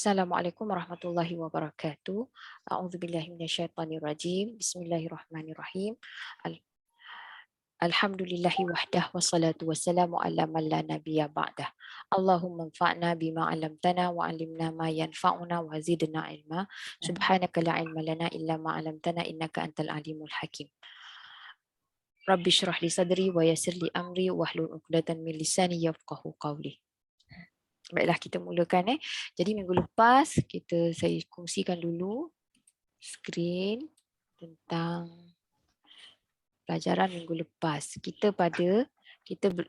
Assalamualaikum warahmatullahi wabarakatuh. A'udzubillahi minasyaitonirrajim. Bismillahirrahmanirrahim. Al- Alhamdulillahi wahdah wassalatu wassalamu ala man la nabiyya ba'dah. Allahumma anfa'na bima 'allamtana wa 'allimna ma yanfa'una wa zidna ilma. Subhanaka la ilma lana illa ma 'allamtana innaka antal alimul hakim. Rabbi shrah li sadri wa yassir li amri wahlul 'uqdatam min lisani yafqahu qawli. Baiklah, kita mulakan. Jadi minggu lepas saya kongsikan dulu skrin tentang pelajaran minggu lepas.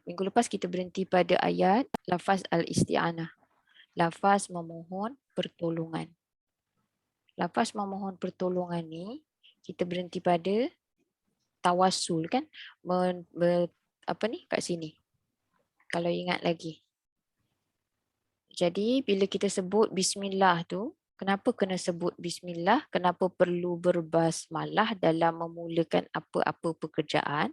Minggu lepas kita berhenti pada ayat lafaz al-isti'anah. Lafaz memohon pertolongan. Lafaz memohon pertolongan ni kita berhenti pada tawassul kan? Kat sini. Kalau ingat lagi. Jadi bila kita sebut bismillah tu, kenapa kena sebut bismillah? Kenapa perlu berbasmalah dalam memulakan apa-apa pekerjaan?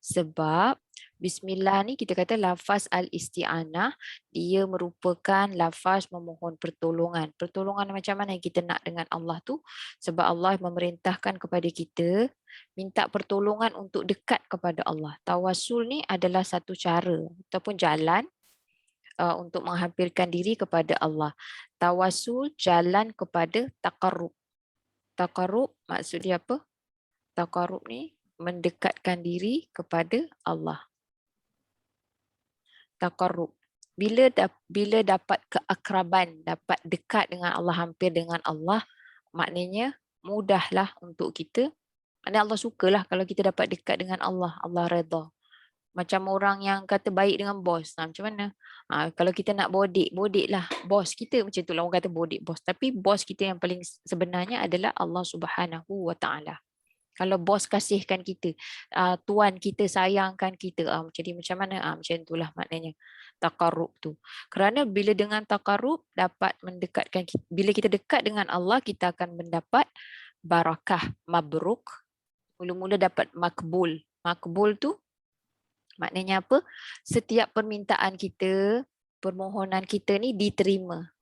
Sebab bismillah ni kita kata lafaz al-isti'anah, dia merupakan lafaz memohon pertolongan. Pertolongan macam mana yang kita nak dengan Allah tu? Sebab Allah memerintahkan kepada kita minta pertolongan untuk dekat kepada Allah. Tawassul ni adalah satu cara ataupun jalan untuk menghampirkan diri kepada Allah. Tawassul jalan kepada taqarrub. Taqarrub maksudnya apa? Taqarrub ni mendekatkan diri kepada Allah. Taqarrub. Bila dapat keakraban, dapat dekat dengan Allah, hampir dengan Allah, maknanya mudahlah untuk kita. Maknanya Allah sukalah kalau kita dapat dekat dengan Allah. Allah redha. Macam orang yang kata baik dengan bos. Macam mana? Kalau kita nak bodek lah. Bos kita macam tu lah. Orang kata bodek bos. Tapi bos kita yang paling sebenarnya adalah Allah Subhanahu Wa Taala. Kalau bos kasihkan kita, tuan kita sayangkan kita, jadi macam mana? Macam itulah maknanya taqarrub tu. Kerana bila dengan taqarrub dapat mendekatkan kita, bila kita dekat dengan Allah, kita akan mendapat barakah, mabruk. Mula-mula dapat makbul. Makbul tu maknanya apa? Setiap permintaan kita, permohonan kita ni diterima.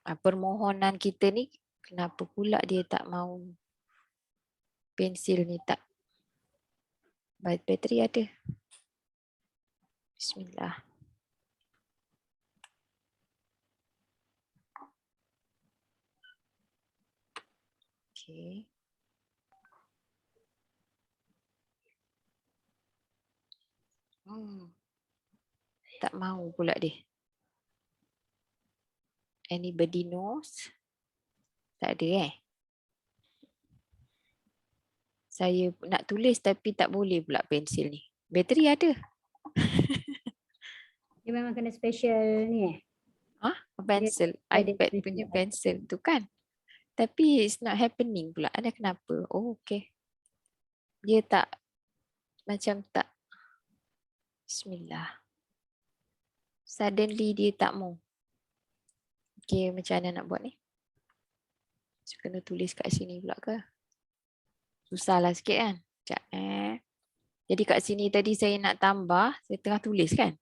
Permohonan kita ni, kenapa pula dia tak mau pensil ni tak? Bateri ada. Bismillah. Okay. Tak mau pula dia. Anybody knows? Tak ada Saya nak tulis tapi tak boleh pula pensil ni. Bateri ada. Dia memang kena special ni Pensel. iPad punya pensel tu kan. Tapi it's not happening pula. Ada kenapa? Oh, okay. Dia tak, macam tak. Bismillah. Suddenly dia tak mau. Okay, macam mana nak buat ni? Saya kena tulis kat sini pula ke? Susahlah sikit kan? Sekejap Jadi kat sini tadi saya nak tambah, saya tengah tulis kan?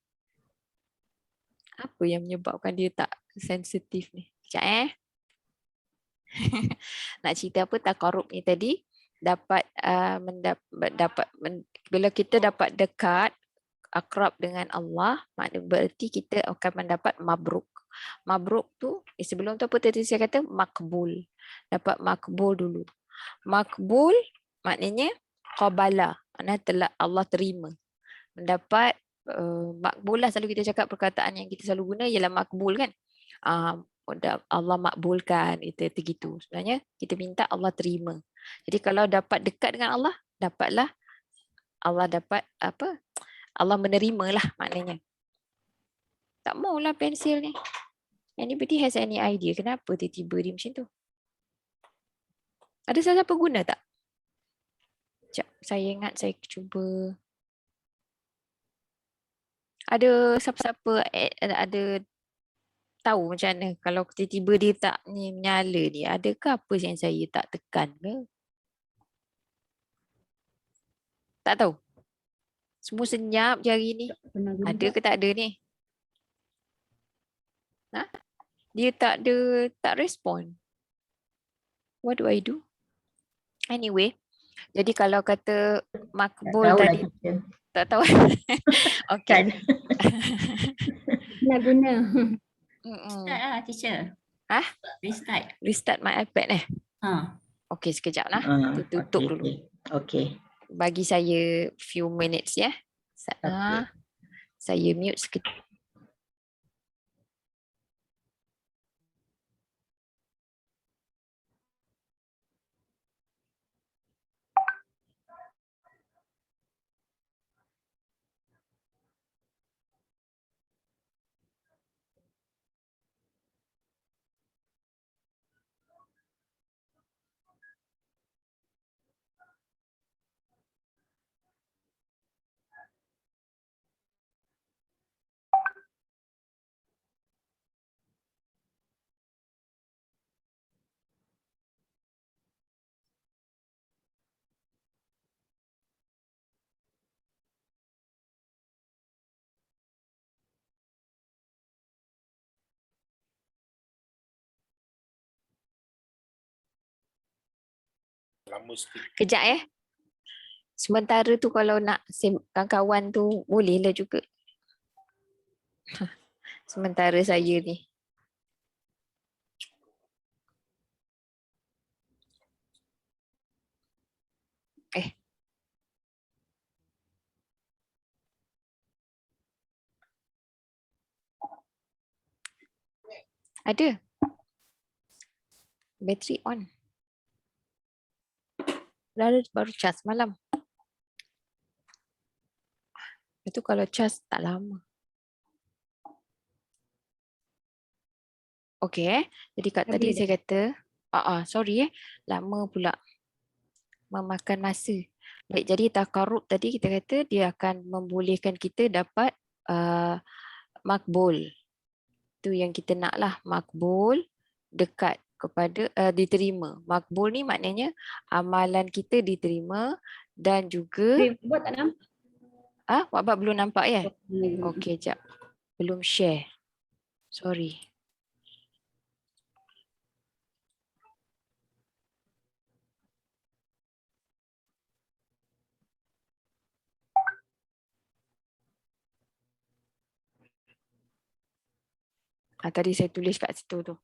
Apa yang menyebabkan dia tak sensitif ni? Sekejap Nak cerita apa? Taqarrub ni tadi dapat bila kita dapat dekat akrab dengan Allah, maknanya berarti kita akan mendapat mabruk. Mabruk tu sebelum tu apa tadi saya kata? Makbul. Dapat makbul dulu. Makbul maknanya qabala, maknanya telah Allah terima. Mendapat makbul lah, selalu kita cakap perkataan yang kita selalu guna ialah makbul kan. Allah makbulkan, itu gitu. Sebenarnya kita minta Allah terima. Jadi kalau dapat dekat dengan Allah, dapatlah Allah dapat apa? Allah menerima lah maknanya. Tak maulah pensil ni. Anybody has any idea kenapa tiba-tiba dia macam tu? Ada siapa guna tak? Sekejap, saya ingat saya cuba. Ada siapa-siapa ada tahu macam mana kalau tiba-tiba dia tak menyala ni? Adakah apa yang saya tak tekan ke? Tak tahu. Semua senyap je hari ni. Ada ke tak ada ni? Dia tak respon. What do I do? Anyway, jadi kalau kata Tak makbul tahulah tadi kita. tak tahu. Tak Okey. Nak guna. Restart lah teacher. Hah? Restart. Restart my iPad Ha. Okey, sekejap lah. Kita tutup Okey, dulu. okey. Bagi saya few minutes ya. Saya mute sekejap. Kejap Sementara tu kalau nak kawan tu bolehlah juga. Sementara saya ni. Ada. Bateri on. Baru cas malam. Itu kalau cas tak lama. Okey Jadi kat tadi saya kata, sorry lama pula. Memakan masa. Baik, jadi takarrub tadi kita kata dia akan membolehkan kita dapat makbul. Itu yang kita nak lah, makbul, dekat kepada diterima. Makbul ni maknanya amalan kita diterima dan juga Buat tak nampak? Wak belum nampak ya? Okey, jap. Belum share. Sorry. Tadi saya tulis kat situ tu.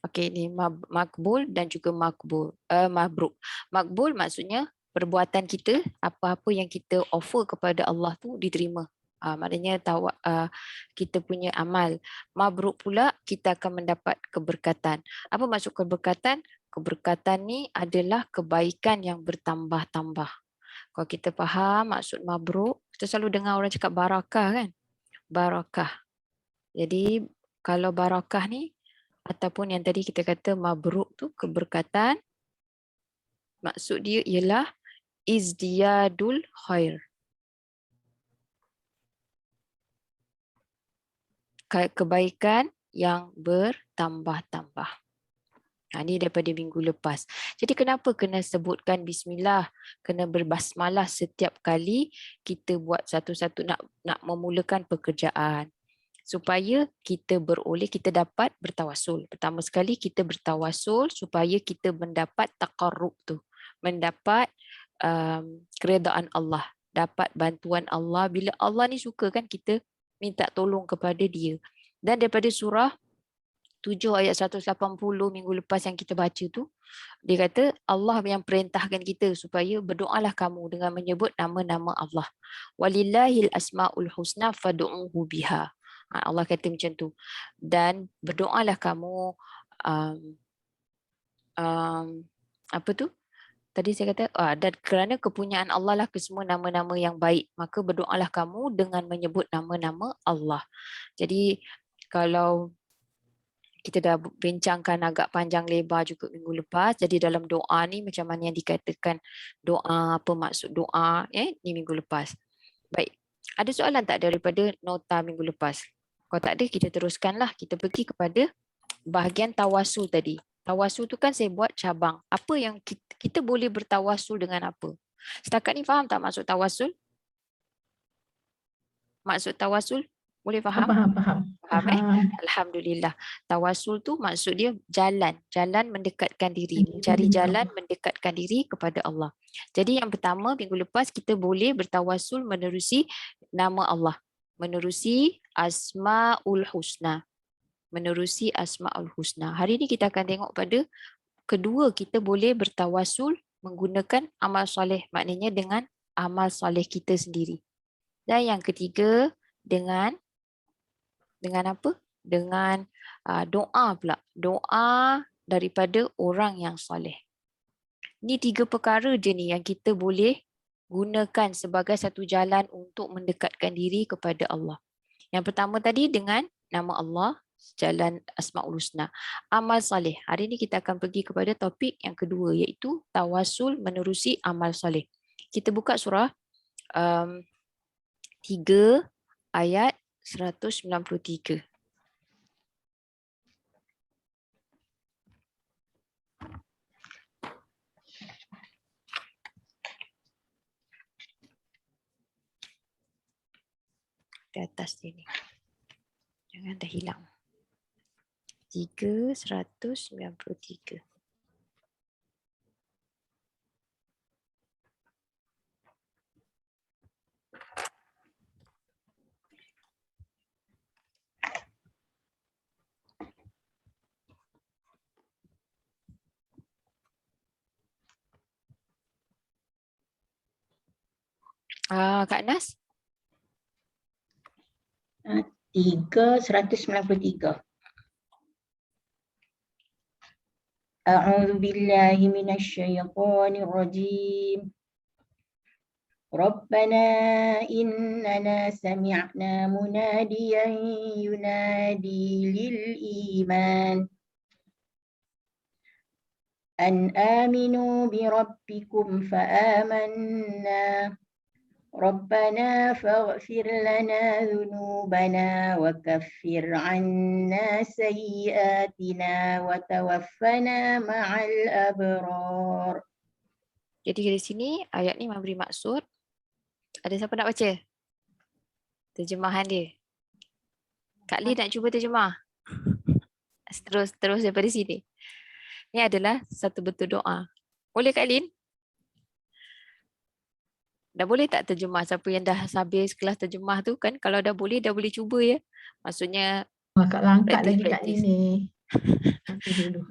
Okey, ni makbul dan juga mabruk. Makbul maksudnya perbuatan kita, apa-apa yang kita offer kepada Allah tu diterima. Maknanya kita punya amal. Mabruk pula kita akan mendapat keberkatan. Apa maksud keberkatan? Keberkatan ni adalah kebaikan yang bertambah-tambah. Kalau kita faham maksud mabruk, kita selalu dengar orang cakap barakah kan? Barakah. Jadi kalau barakah ni ataupun yang tadi kita kata mabruk tu keberkatan, maksud dia ialah izdiyadul khair. Kebaikan yang bertambah-tambah. Ini daripada minggu lepas. Jadi kenapa kena sebutkan bismillah, kena berbasmalah setiap kali kita buat satu-satu nak memulakan pekerjaan. Supaya kita dapat bertawasul. Pertama sekali kita bertawasul supaya kita mendapat taqarrub tu. Mendapat keredaan Allah. Dapat bantuan Allah. Bila Allah ni suka kan kita minta tolong kepada dia. Dan daripada surah 7 ayat 180 minggu lepas yang kita baca tu, dia kata Allah yang perintahkan kita supaya berdoalah kamu dengan menyebut nama-nama Allah. Walillahil asmaul husna fad'uhu biha. Allah kata macam tu. Dan berdoalah kamu apa tu? Tadi saya kata dan kerana kepunyaan Allah lah kesemua nama-nama yang baik, maka berdoalah kamu dengan menyebut nama-nama Allah. Jadi kalau kita dah bincangkan agak panjang lebar juga minggu lepas. Jadi dalam doa ni macam mana yang dikatakan doa, apa maksud doa ni minggu lepas. Baik. Ada soalan tak daripada nota minggu lepas? Kalau tak ada, kita teruskanlah. Kita pergi kepada bahagian tawasul tadi. Tawasul tu kan saya buat cabang. Apa yang kita boleh bertawasul dengan apa? Setakat ni faham tak maksud tawasul? Maksud tawasul? Boleh faham? Faham. Faham Faham. Alhamdulillah. Tawasul tu maksud dia jalan mendekatkan diri, Mendekatkan mencari diri jalan Allah. mendekatkan diri kepada Allah. Jadi yang pertama minggu lepas kita boleh bertawasul menerusi nama Allah, menerusi Asmaul Husna. Menerusi Asmaul Husna. Hari ini kita akan tengok pada kedua, kita boleh bertawasul menggunakan amal soleh, maknanya dengan amal soleh kita sendiri. Dan yang ketiga dengan apa? Dengan doa pula. Doa daripada orang yang soleh. Ni 3 perkara je ni yang kita boleh gunakan sebagai satu jalan untuk mendekatkan diri kepada Allah. Yang pertama tadi dengan nama Allah, jalan Asmaul Husna. Amal soleh. Hari ini kita akan pergi kepada topik yang kedua, iaitu tawasul menerusi amal soleh. Kita buka surah 3 ayat 193. Di atas sini. Jangan dah hilang. 193. Kak Nas? 193. A'udzu billahi minasyaitonir rajim. Rabbana innana sami'na munadiyan yunadi lil iman an aminu bi rabbikum fa amanna. ربنا فاغفر لنا ذنوبنا وكفر عنا سيئاتنا وتوفنا مع الأبرار. Jadi dari sini ayat ni memberi maksud. Ada siapa nak baca terjemahan dia? Kak Lee nak cuba terjemah. Terus daripada sini. Ini adalah satu bentuk doa. Boleh Kak Lin? Dah boleh tak terjemah? Siapa yang dah habis kelas terjemah tu kan, kalau dah boleh cuba ya. Maksudnya Kak langkat lagi Kak praktis. ini. Nanti dulu.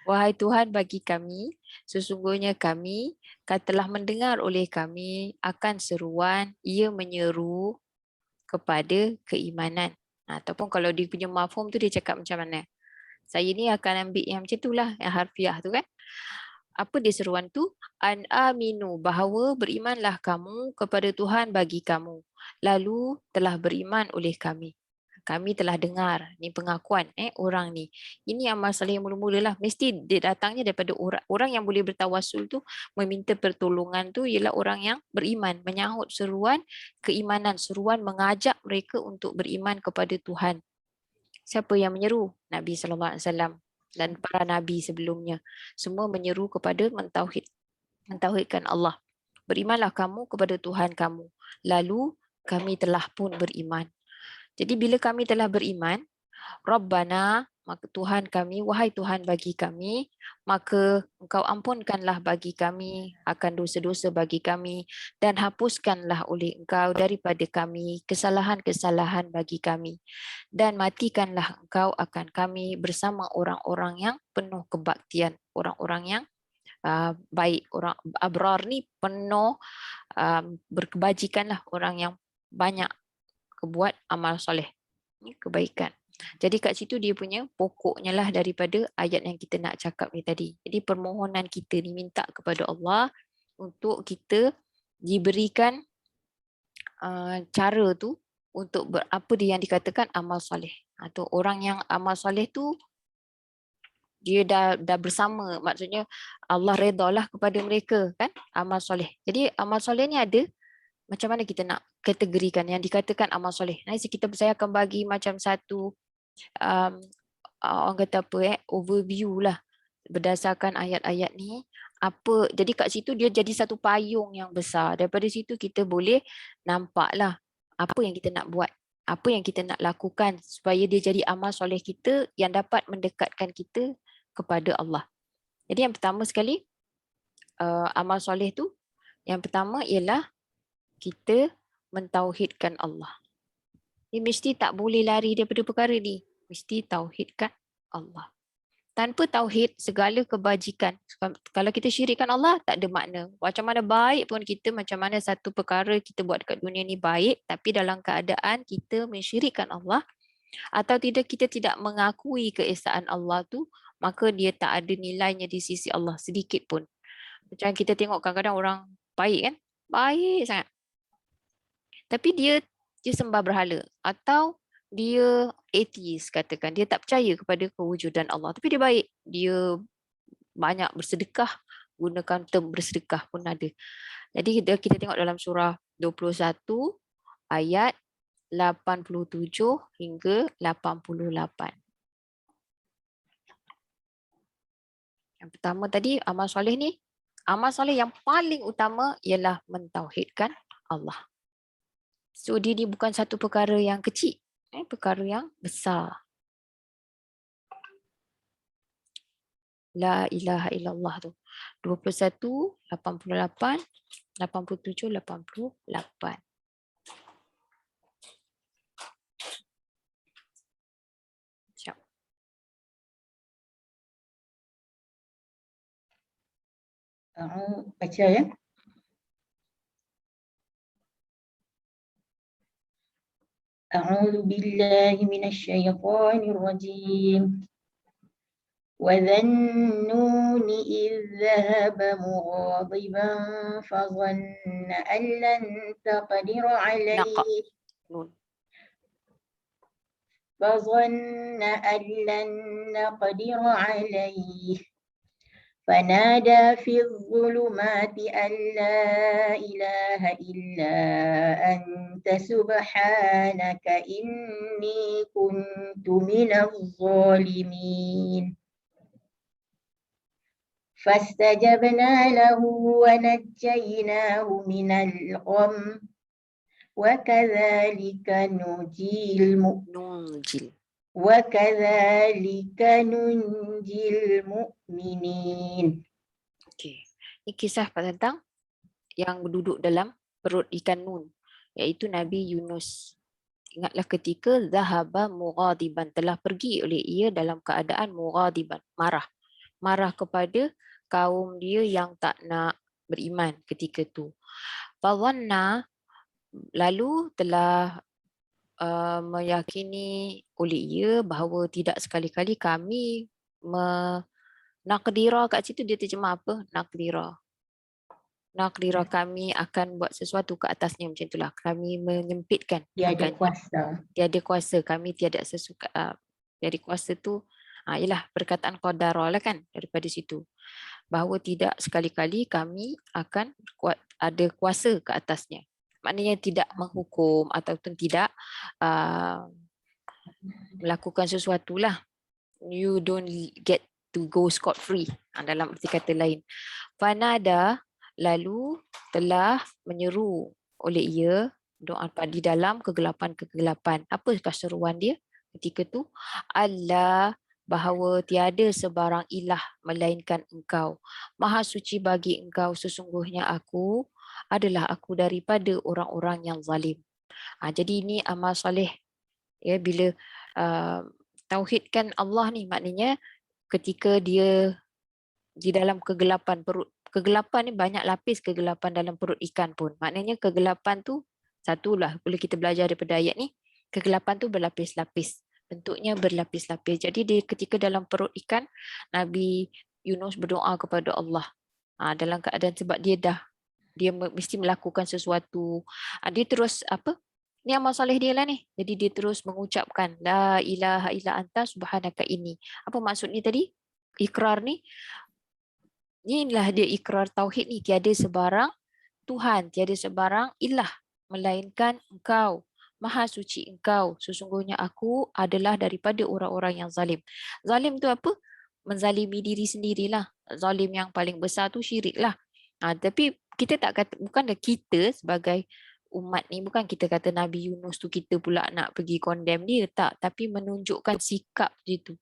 Wahai Tuhan bagi kami, sesungguhnya kami telah mendengar oleh kami akan seruan ia menyeru kepada keimanan. Ataupun kalau dia punya mafhum tu dia cakap macam mana? Saya ni akan ambil yang macam itulah, yang harfiah tu kan. Apa dia seruan tu? An aminu, bahawa berimanlah kamu kepada Tuhan bagi kamu. Lalu telah beriman oleh kami. Kami telah dengar. Ni pengakuan orang ni. Ini amal soleh yang mula-mula lah. Mesti dia datangnya daripada orang yang boleh bertawasul tu, meminta pertolongan tu ialah orang yang beriman, menyahut seruan keimanan, seruan mengajak mereka untuk beriman kepada Tuhan. Siapa yang menyeru? Nabi SAW dan para nabi sebelumnya. Semua menyeru kepada mentauhidkan Allah. Berimanlah kamu kepada Tuhan kamu. Lalu kami telah pun beriman. Jadi bila kami telah beriman, Rabbana, maka Tuhan kami, wahai Tuhan bagi kami, maka Engkau ampunkanlah bagi kami akan dosa-dosa bagi kami dan hapuskanlah oleh Engkau daripada kami kesalahan-kesalahan bagi kami dan matikanlah Engkau akan kami bersama orang-orang yang penuh kebaktian, orang-orang yang baik, orang abrar ni penuh berkebajikanlah, orang yang banyak kebuat amal soleh, kebaikan. Jadi kat situ dia punya pokoknya lah daripada ayat yang kita nak cakap ni tadi. Jadi permohonan kita ni minta kepada Allah untuk kita diberikan cara tu untuk apa dia yang dikatakan amal soleh. Atau orang yang amal soleh tu dia dah bersama, maksudnya Allah redalah kepada mereka kan, amal soleh. Jadi amal soleh ni ada macam mana kita nak kategorikan yang dikatakan amal soleh. Saya akan bagi macam satu orang kata apa overview lah berdasarkan ayat-ayat ni. Apa jadi kat situ dia jadi satu payung yang besar. Daripada situ kita boleh nampak lah apa yang kita nak buat, apa yang kita nak lakukan supaya dia jadi amal soleh kita yang dapat mendekatkan kita kepada Allah. Jadi yang pertama sekali, amal soleh tu, yang pertama ialah kita mentauhidkan Allah. Dia mesti tak boleh lari daripada perkara ni. Mesti tauhidkan Allah. Tanpa tauhid, segala kebajikan, kalau kita syirikkan Allah, tak ada makna. Macam mana baik pun kita, macam mana satu perkara kita buat dekat dunia ni baik, tapi dalam keadaan kita mensyirikkan Allah, atau kita tidak mengakui keesaan Allah tu, maka dia tak ada nilainya di sisi Allah sedikit pun. Macam kita tengok kadang-kadang orang baik kan, baik sangat. Tapi dia sembah berhala, atau dia atheist katakan, dia tak percaya kepada kewujudan Allah, tapi dia baik, dia banyak bersedekah, gunakan term bersedekah pun ada. Jadi kita tengok dalam surah 21 ayat 87 hingga 88. Yang pertama tadi, amal soleh ni, amal soleh yang paling utama ialah mentauhidkan Allah. So dia ni bukan satu perkara yang kecil, perkara yang besar. La ilaha illallah tu. 21, 88, 87, 88. Siap. Baca ya. أعوذ بالله من الشيطان الرجيم وذا النون إذ ذهب مغاضبا فظن أن لن تقدر عليه فظن أن لن نقدر عليه فنادى في الظلمات أن لا إله إلا أنت سبحانك إني كنت من الظالمين فاستجبنا له ونجيناه من الغم وكذلك ننجي المؤمنين وَكَذَلِكَ نُنْجِي الْمُؤْمِنِينَ. Okey. Ini kisah tentang yang duduk dalam perut ikan Nun, iaitu Nabi Yunus. Ingatlah ketika zahaba mughadiban, telah pergi oleh ia dalam keadaan mughadiban, marah. Marah kepada kaum dia yang tak nak beriman ketika tu. Fadhanna, lalu telah meyakini oleh ia bahawa tidak sekali-kali kami nakdira, kat situ dia terjemah apa? Nakdira kami akan buat sesuatu ke atasnya, macam itulah. Kami menyempitkan. Dia ada kuasa. Tiada kuasa, kami tiada sesuka. Jadi kuasa tu ialah perkataan qadarah lah kan, daripada situ. Bahawa tidak sekali-kali kami akan ada kuasa ke atasnya. Maknanya tidak menghukum ataupun tidak melakukan sesuatu lah. You don't get to go scot free, dalam arti kata lain. Fanada, lalu telah menyeru oleh ia, doa di dalam kegelapan-kegelapan. Apakah seruan dia ketika tu? Allah, bahawa tiada sebarang ilah melainkan engkau. Maha suci bagi engkau, sesungguhnya aku daripada orang-orang yang zalim. Jadi ini amal soleh. Ya, bila tauhidkan Allah ni, maknanya ketika dia di dalam kegelapan perut. Kegelapan ni banyak lapis kegelapan dalam perut ikan pun. Maknanya kegelapan tu satulah, boleh kita belajar daripada ayat ni. Kegelapan tu berlapis-lapis. Bentuknya berlapis-lapis. Jadi dia ketika dalam perut ikan, Nabi Yunus berdoa kepada Allah. Dalam keadaan sebab dia mesti melakukan sesuatu. Dia terus ni amal soleh dia lah ni. Jadi dia terus mengucapkan la ilaha illa anta subhanaka ini. Apa maksud ni tadi? Ikrar ni. Inilah dia ikrar tauhid ni. Tiada sebarang Tuhan, tiada sebarang ilah melainkan engkau. Maha suci engkau. Sesungguhnya aku adalah daripada orang-orang yang zalim. Zalim tu apa? Menzalimi diri sendirilah. Zalim yang paling besar tu syirik lah. Tapi kita tak kata, bukanlah kita sebagai umat ni, bukan kita kata Nabi Yunus tu kita pula nak pergi condemn dia, tak, tapi menunjukkan sikap dia tu.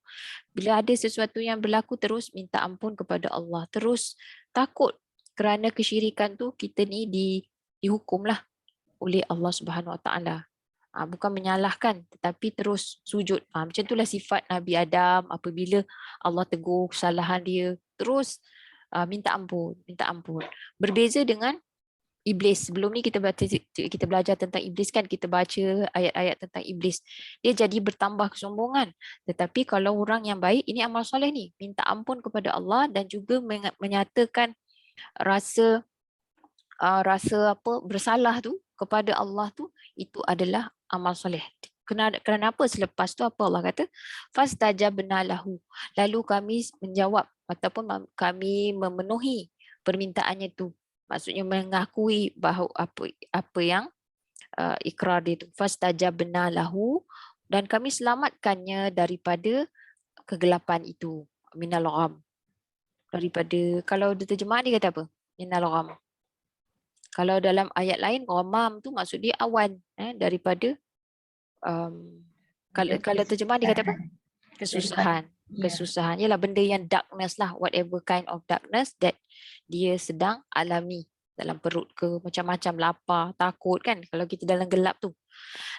Bila ada sesuatu yang berlaku, terus minta ampun kepada Allah, terus takut kerana kesyirikan tu kita ni dihukumlah oleh Allah Subhanahu Wa Taala. Bukan menyalahkan tetapi terus sujud. Macam itulah sifat Nabi Adam, apabila Allah tegur kesalahan dia, terus minta ampun. Berbeza dengan iblis. Sebelum ni kita belajar tentang iblis kan, kita baca ayat-ayat tentang iblis. Dia jadi bertambah kesombongan. Tetapi kalau orang yang baik, ini amal soleh ni, minta ampun kepada Allah dan juga menyatakan rasa bersalah tu kepada Allah tu, itu adalah amal soleh. Kenapa selepas tu apa Allah kata? Fastajabna lahu. Lalu kami menjawab ataupun kami memenuhi permintaannya tu. Maksudnya mengakui bahawa apa yang ikrar dia tu. Fastajabna lahu, dan kami selamatkannya daripada kegelapan itu. Minal gham. Daripada, kalau terjemahan dia kata apa? Minal gham. Kalau dalam ayat lain, ghamam tu maksud dia awan, daripada kalau terjemahan dia kata apa? Kesusahan. Kesusahan ialah benda yang darkness lah, whatever kind of darkness that dia sedang alami dalam perut ke, macam-macam lapar, takut kan kalau kita dalam gelap tu.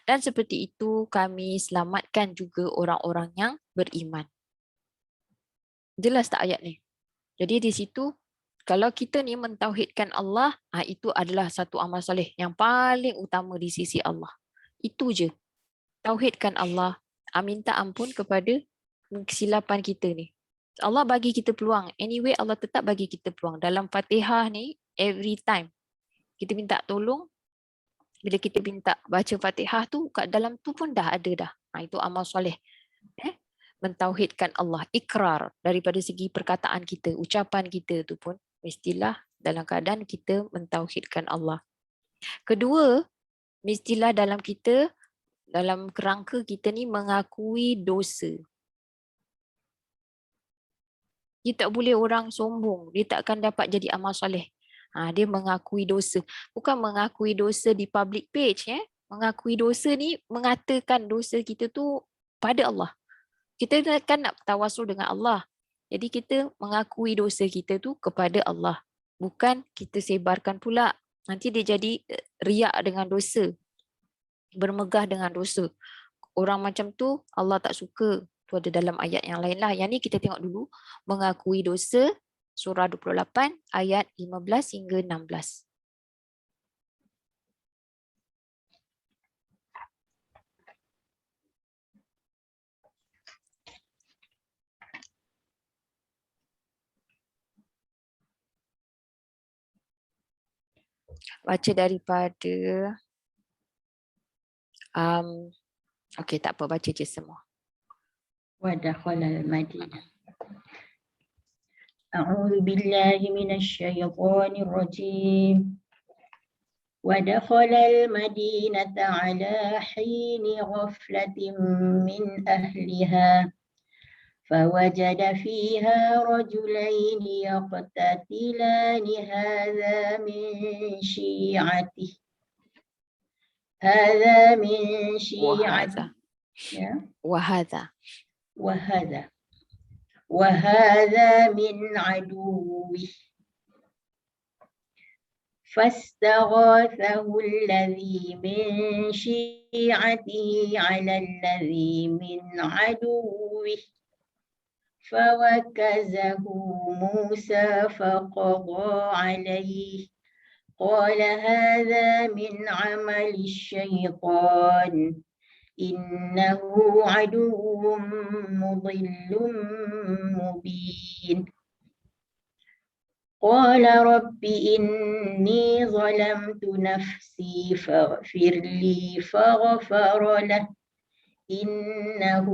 Dan seperti itu kami selamatkan juga orang-orang yang beriman. Jelas tak ayat ni? Jadi di situ kalau kita ni mentauhidkan Allah, itu adalah satu amal soleh yang paling utama di sisi Allah. Itu je. Tauhidkan Allah, minta ampun kepada kesilapan kita ni. Allah bagi kita peluang. Anyway, Allah tetap bagi kita peluang. Dalam Fatihah ni, every time kita minta tolong, bila kita minta baca Fatihah tu, kat dalam tu pun dah ada dah. Itu amal soleh. Mentauhidkan Allah, ikrar daripada segi perkataan kita, ucapan kita tu pun mestilah dalam keadaan kita mentauhidkan Allah. Kedua, mestilah dalam kerangka kita ni mengakui dosa. Dia tak boleh orang sombong, dia tak akan dapat jadi amal soleh. Dia mengakui dosa. Bukan mengakui dosa di public page. Mengakui dosa ni, mengatakan dosa kita tu pada Allah. Kita kan nak tawasul dengan Allah. Jadi kita mengakui dosa kita tu kepada Allah. Bukan kita sebarkan pula. Nanti dia jadi riak dengan dosa. Bermegah dengan dosa. Orang macam tu Allah tak suka. Tu ada dalam ayat yang lain lah. Yang ni kita tengok dulu. Mengakui dosa. Surah 28 ayat 15 hingga 16. Baca daripada okey, tak apa, baca je semua. Wadakhalal Madinah. A'udzu billahi minasyaitonir rajim. Wadakhalal madinata ala hini ghaflatin min ahliha. فوجد فيها رجلين يقتتلان هذا من شيعته وهذا من عدوه فاستغاثه الذي من شيعته على الذي من عدوه فوكزه موسى فقضى عليه قال هذا من عمل الشيطان إنه عدو مضل مبين قال رب إني ظلمت نفسي فاغفر لي فغفر له Innahu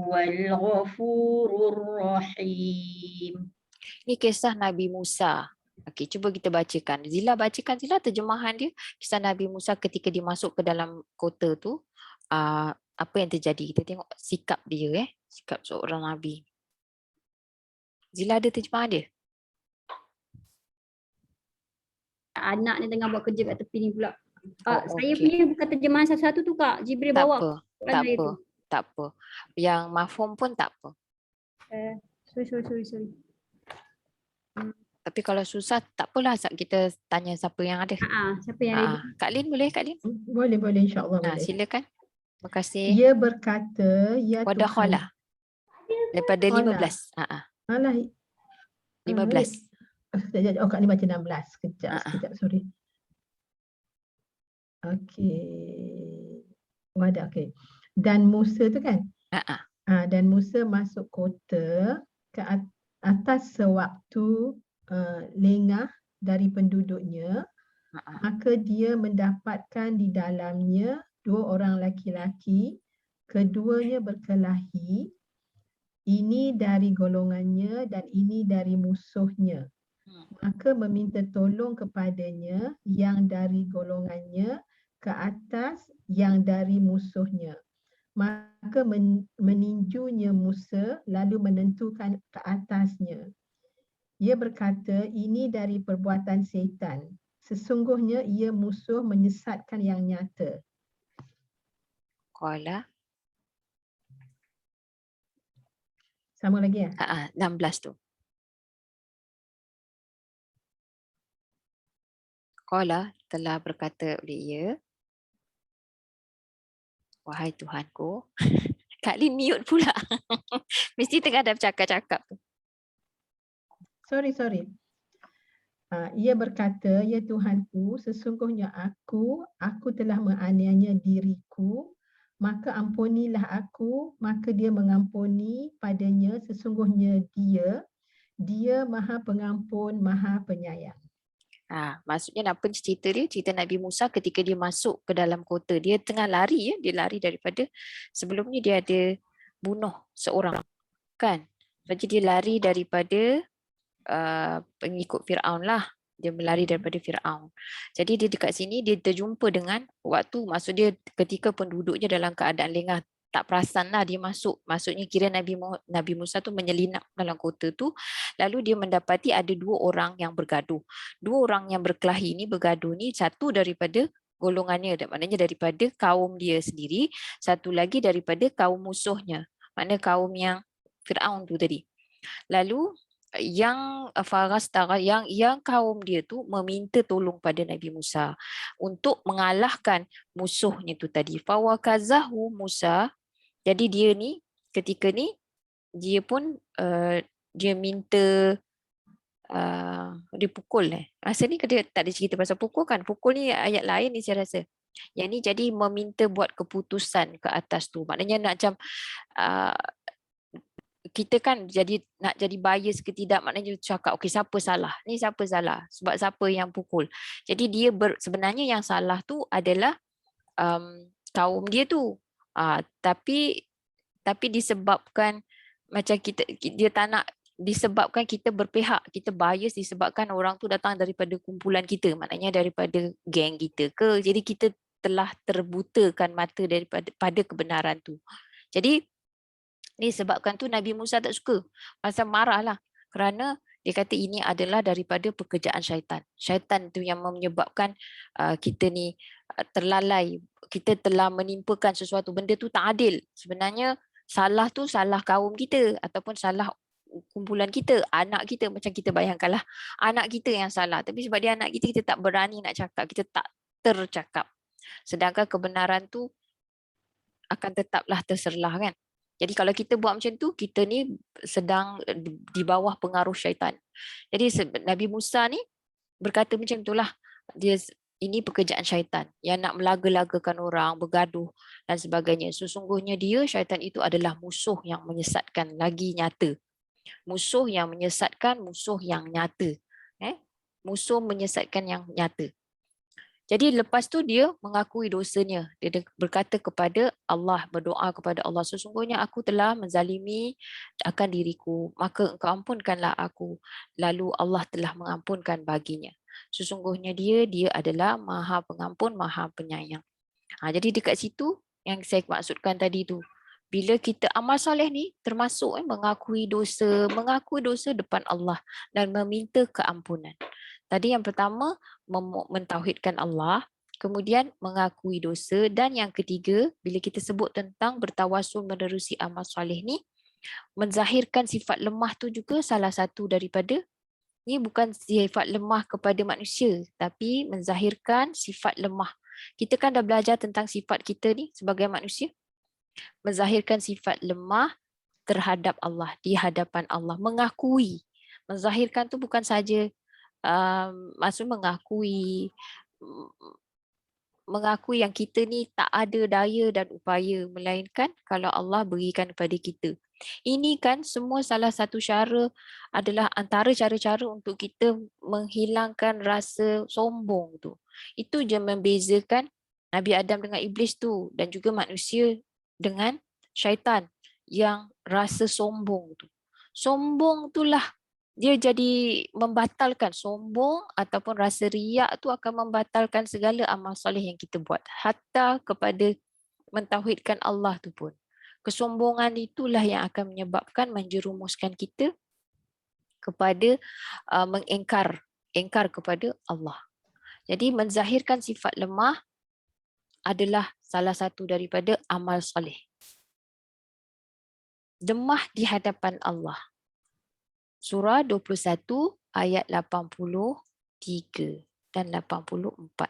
wal ghafurur rahim. Ini kisah Nabi Musa. Okey, cuba kita bacakan. Zila bacakan Zila terjemahan dia. Kisah Nabi Musa ketika dia masuk ke dalam kota tu. Apa yang terjadi? Kita tengok sikap dia, sikap seorang Nabi. Zila ada terjemahan dia? Anak ni tengah buat kerja kat tepi ni pula. Saya okey. punya bukan terjemahan satu-satu tu Kak. Jibril Tak bawa apa, Quran tak saya apa, tu. tak apa. Yang mafhum pun tak apa. Sorry. Tapi kalau susah tak apalah, kita tanya siapa yang ada. Siapa yang ready? Kak Lin boleh, Kak Lin? Boleh, insya-Allah boleh. Silakan. Terima kasih. Ia berkata, ya Tuhan. Wadakhala. Daripada Qala. 15. Alah, 15. sekejap. Kak ni baca 16. Sekejap, sorry. Okey. Wadah, okey. Dan Musa tu kan? Dan Musa masuk kota ke atas sewaktu lengah dari penduduknya, maka dia mendapatkan di dalamnya 2 orang laki-laki, keduanya berkelahi, ini dari golongannya dan ini dari musuhnya. Maka meminta tolong kepadanya yang dari golongannya ke atas yang dari musuhnya. Maka meninjunya Musa lalu menentukan ke atasnya. Ia berkata, ini dari perbuatan syaitan. Sesungguhnya ia musuh menyesatkan yang nyata. Qala. Sama lagi ya? 16 tu. Qala, telah berkata oleh ia, wahai Tuhanku. Kak Lin mute pula. Mesti tengah dah bercakap-cakap tu. Sorry. Ia berkata, ya Tuhanku, sesungguhnya aku telah menganiaya diriku, maka ampunilah aku. Maka dia mengampuni padanya, sesungguhnya dia Maha Pengampun, Maha Penyayang. Maksudnya apa cerita dia? Cerita Nabi Musa ketika dia masuk ke dalam kota. Dia tengah lari, dia lari daripada, sebelumnya dia ada bunuh seorang. Kan? Jadi dia lari daripada pengikut Fir'aun lah. Dia berlari daripada Fir'aun. Jadi dia dekat sini, dia terjumpa dengan maksud dia ketika penduduknya dalam keadaan lengah, tak perasan lah dia masuk. Maksudnya kira Nabi Musa tu menyelinap dalam kota tu. Lalu dia mendapati ada 2 orang yang bergaduh. 2 orang yang berkelahi ni, bergaduh ni, satu daripada golongannya, maknanya daripada kaum dia sendiri, satu lagi daripada kaum musuhnya. Maknanya kaum yang Fir'aun tu tadi. Lalu yang Farastara, yang kaum dia tu meminta tolong pada Nabi Musa untuk mengalahkan musuhnya tu tadi. Fawakazahu Musa. Jadi dia ni ketika ni dia pun dia minta dia pukul. Masa ni dia tak ada cerita pasal pukul kan. Pukul ni ayat lain ni saya rasa. Yang ni jadi meminta buat keputusan ke atas tu. Maknanya nak macam kita kan nak jadi bias ke tidak, maknanya cakap okey siapa salah, ni siapa salah, sebab siapa yang pukul. Jadi dia sebenarnya yang salah tu adalah kaum dia tu, tapi disebabkan macam dia tak nak, disebabkan kita berpihak, kita bias disebabkan orang tu datang daripada kumpulan kita, maknanya daripada geng kita ke, jadi kita telah terbutakan mata pada kebenaran tu. Jadi ni sebabkan tu Nabi Musa tak suka. Pasal marahlah. Kerana dia kata ini adalah daripada pekerjaan syaitan. Syaitan tu yang menyebabkan kita ni terlalai. Kita telah menimpakan sesuatu benda tu tak adil. Sebenarnya salah tu salah kaum kita ataupun salah kumpulan kita, anak kita. Macam kita bayangkanlah anak kita yang salah. Tapi sebab dia anak kita, kita tak berani nak cakap. Kita tak tercakap. Sedangkan kebenaran tu akan tetaplah terserlah kan. Jadi kalau kita buat macam tu, kita ni sedang di bawah pengaruh syaitan. Jadi Nabi Musa ni berkata macam itulah. Ini pekerjaan syaitan yang nak melaga-lagakan orang, bergaduh dan sebagainya. Sesungguhnya syaitan itu adalah musuh yang menyesatkan lagi nyata. Musuh yang menyesatkan, musuh yang nyata. Musuh menyesatkan yang nyata. Jadi lepas tu dia mengakui dosanya. Dia berkata kepada Allah, berdoa kepada Allah, sesungguhnya aku telah menzalimi akan diriku, maka engkau ampunkanlah aku. Lalu Allah telah mengampunkan baginya. Sesungguhnya dia adalah Maha Pengampun, Maha Penyayang. Jadi dekat situ yang saya maksudkan tadi tu. Bila kita amal soleh ni termasuk mengakui dosa depan Allah dan meminta keampunan. Tadi yang pertama mentauhidkan Allah, Kemudian mengakui dosa. Dan yang ketiga, bila kita sebut tentang bertawasul menerusi amal soleh ni, menzahirkan sifat lemah tu juga salah satu daripada, ni bukan sifat lemah kepada manusia, tapi menzahirkan sifat lemah. Kita kan dah belajar tentang sifat kita ni sebagai manusia. Menzahirkan sifat lemah terhadap Allah, di hadapan Allah. Mengakui. Menzahirkan tu bukan saja maksud mengakui yang kita ni tak ada daya dan upaya, melainkan kalau Allah berikan kepada kita. Ini kan semua salah satu cara, adalah antara cara-cara untuk kita menghilangkan rasa sombong tu. Itu je membezakan Nabi Adam dengan Iblis tu, dan juga manusia dengan syaitan yang rasa sombong tu. Sombong itulah dia jadi membatalkan, sombong ataupun rasa riak tu akan membatalkan segala amal soleh yang kita buat. Hatta kepada mentauhidkan Allah tu pun. Kesombongan itulah yang akan menyebabkan menjerumuskan kita kepada engkar kepada Allah. Jadi menzahirkan sifat lemah adalah salah satu daripada amal soleh. Lemah di hadapan Allah. Surah 21 ayat 83 dan 84.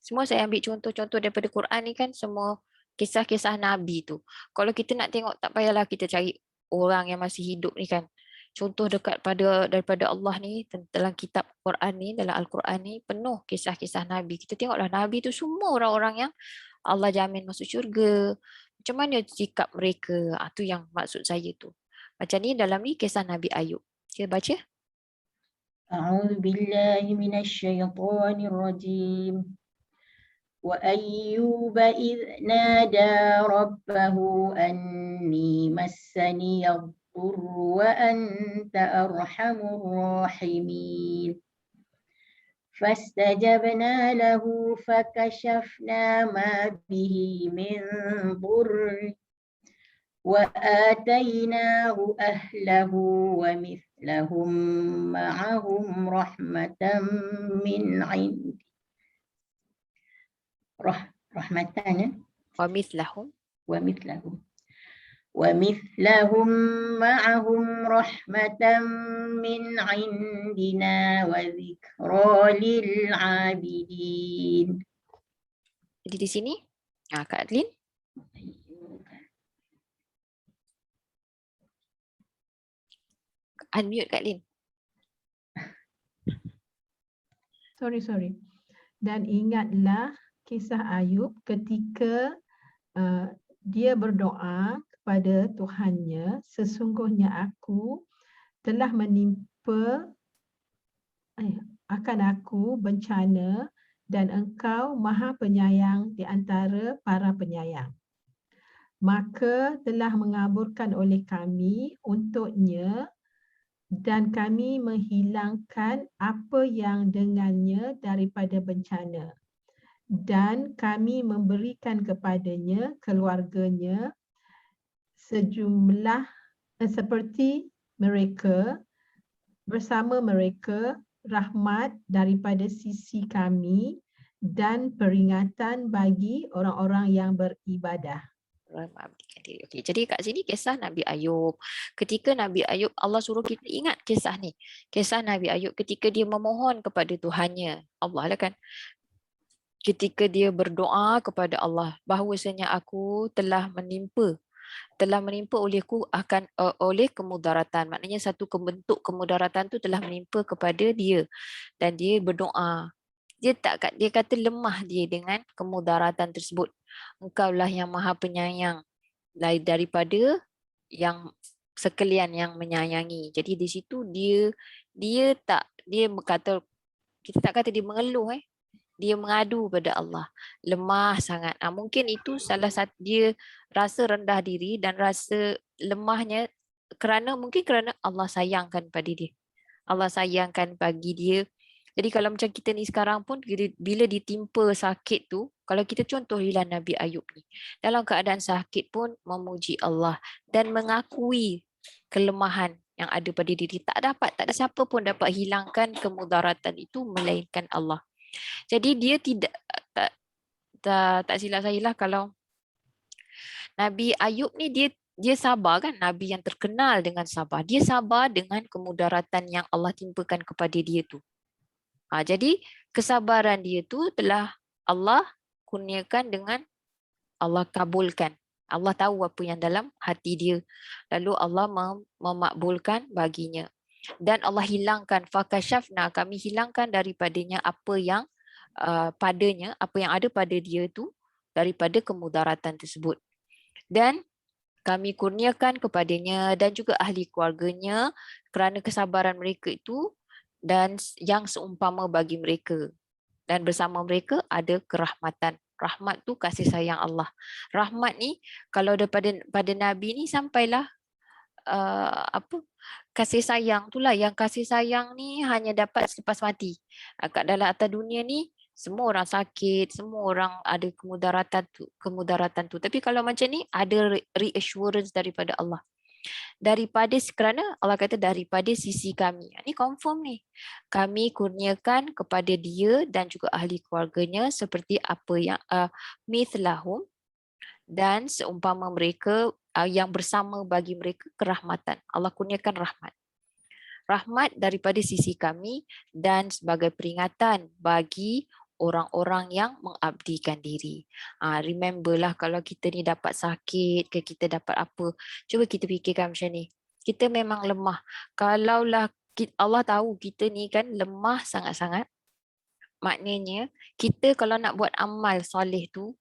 Semua saya ambil contoh-contoh daripada Quran ni kan, semua kisah-kisah Nabi tu. Kalau kita nak tengok, tak payahlah kita cari orang yang masih hidup ni kan. Contoh dekat daripada Allah ni, dalam kitab Quran ni, dalam Al-Quran ni, penuh kisah-kisah Nabi. Kita tengoklah Nabi tu semua orang-orang yang Allah jamin masuk syurga. Macam mana sikap mereka? Tu yang maksud saya tu. Macam ni dalam ni kisah Nabi Ayub. Kita baca. A'udzu billahi minasyaitonir rajim. وأيوب إذ نادى ربه أني مسني الضر وأنت أرحم الراحمين فاستجبنا له فكشفنا ما به من ضر وآتيناه أهله ومثلهم معهم رحمة من عند رحمتان ومثلهم معهم رحمة من عندنا وذكرى للعابدين. Jadi di sini, Kak Adlin. Unmute Kak Adlin. Sorry. Dan ingatlah kisah Ayub ketika dia berdoa kepada Tuhannya, sesungguhnya aku telah menimpa akan aku bencana dan engkau maha penyayang di antara para penyayang. Maka telah mengaburkan oleh kami untuknya dan kami menghilangkan apa yang dengannya daripada bencana. Dan kami memberikan kepadanya keluarganya sejumlah seperti mereka, bersama mereka rahmat daripada sisi kami dan peringatan bagi orang-orang yang beribadah. Okay. Jadi kat sini kisah Nabi Ayub. Ketika Nabi Ayub, Allah suruh kita ingat kisah ni. Kisah Nabi Ayub ketika dia memohon kepada Tuhannya. Allah lah kan. Ketika dia berdoa kepada Allah bahawasanya aku telah menimpa olehku oleh kemudaratan. Maknanya satu bentuk kemudaratan tu telah menimpa kepada dia. Dan dia berdoa. Dia kata lemah dia dengan kemudaratan tersebut. Engkaulah yang maha penyayang daripada yang sekalian yang menyayangi. Jadi di situ dia berkata, kita tak kata dia mengeluh, dia mengadu pada Allah, lemah sangat. Mungkin itu salah satu dia rasa rendah diri dan rasa lemahnya kerana Allah sayangkan pada dia. Allah sayangkan bagi dia Jadi kalau macam kita ni sekarang pun bila ditimpa sakit tu, kalau kita contohilah Nabi Ayub ni, dalam keadaan sakit pun memuji Allah dan mengakui kelemahan yang ada pada diri. Tak ada siapa pun dapat hilangkan kemudaratan itu melainkan Allah. Jadi dia tidak tak silap saya lah kalau Nabi Ayub ni dia sabar kan, Nabi yang terkenal dengan sabar. Dia sabar dengan kemudaratan yang Allah timpakan kepada dia tu. Jadi kesabaran dia tu telah Allah kurniakan dengan Allah kabulkan. Allah tahu apa yang dalam hati dia. Lalu Allah memakbulkan baginya. Dan Allah hilangkan, fakashafna, kami hilangkan daripadanya apa yang padanya, apa yang ada pada dia tu daripada kemudaratan tersebut. Dan kami kurniakan kepadanya dan juga ahli keluarganya kerana kesabaran mereka itu dan yang seumpama bagi mereka. Dan bersama mereka ada kerahmatan. Rahmat tu kasih sayang Allah. Rahmat ni kalau pada Nabi ni sampailah kasih sayang itulah, yang kasih sayang ni hanya dapat selepas mati. Kat dalam atas dunia ni semua orang sakit, semua orang ada kemudaratan tu. Tapi kalau macam ni ada reassurance daripada Allah. Kerana Allah kata daripada sisi kami. Ini confirm ni. Kami kurniakan kepada dia dan juga ahli keluarganya seperti apa yang mithlahum, dan seumpama mereka yang bersama bagi mereka kerahmatan. Allah kurniakan rahmat. Rahmat daripada sisi kami dan sebagai peringatan bagi orang-orang yang mengabdikan diri. Remember lah kalau kita ni dapat sakit ke kita dapat apa, cuba kita fikirkan macam ni. Kita memang lemah. Kalaulah Allah tahu kita ni kan lemah sangat-sangat, maknanya kita kalau nak buat amal soleh tu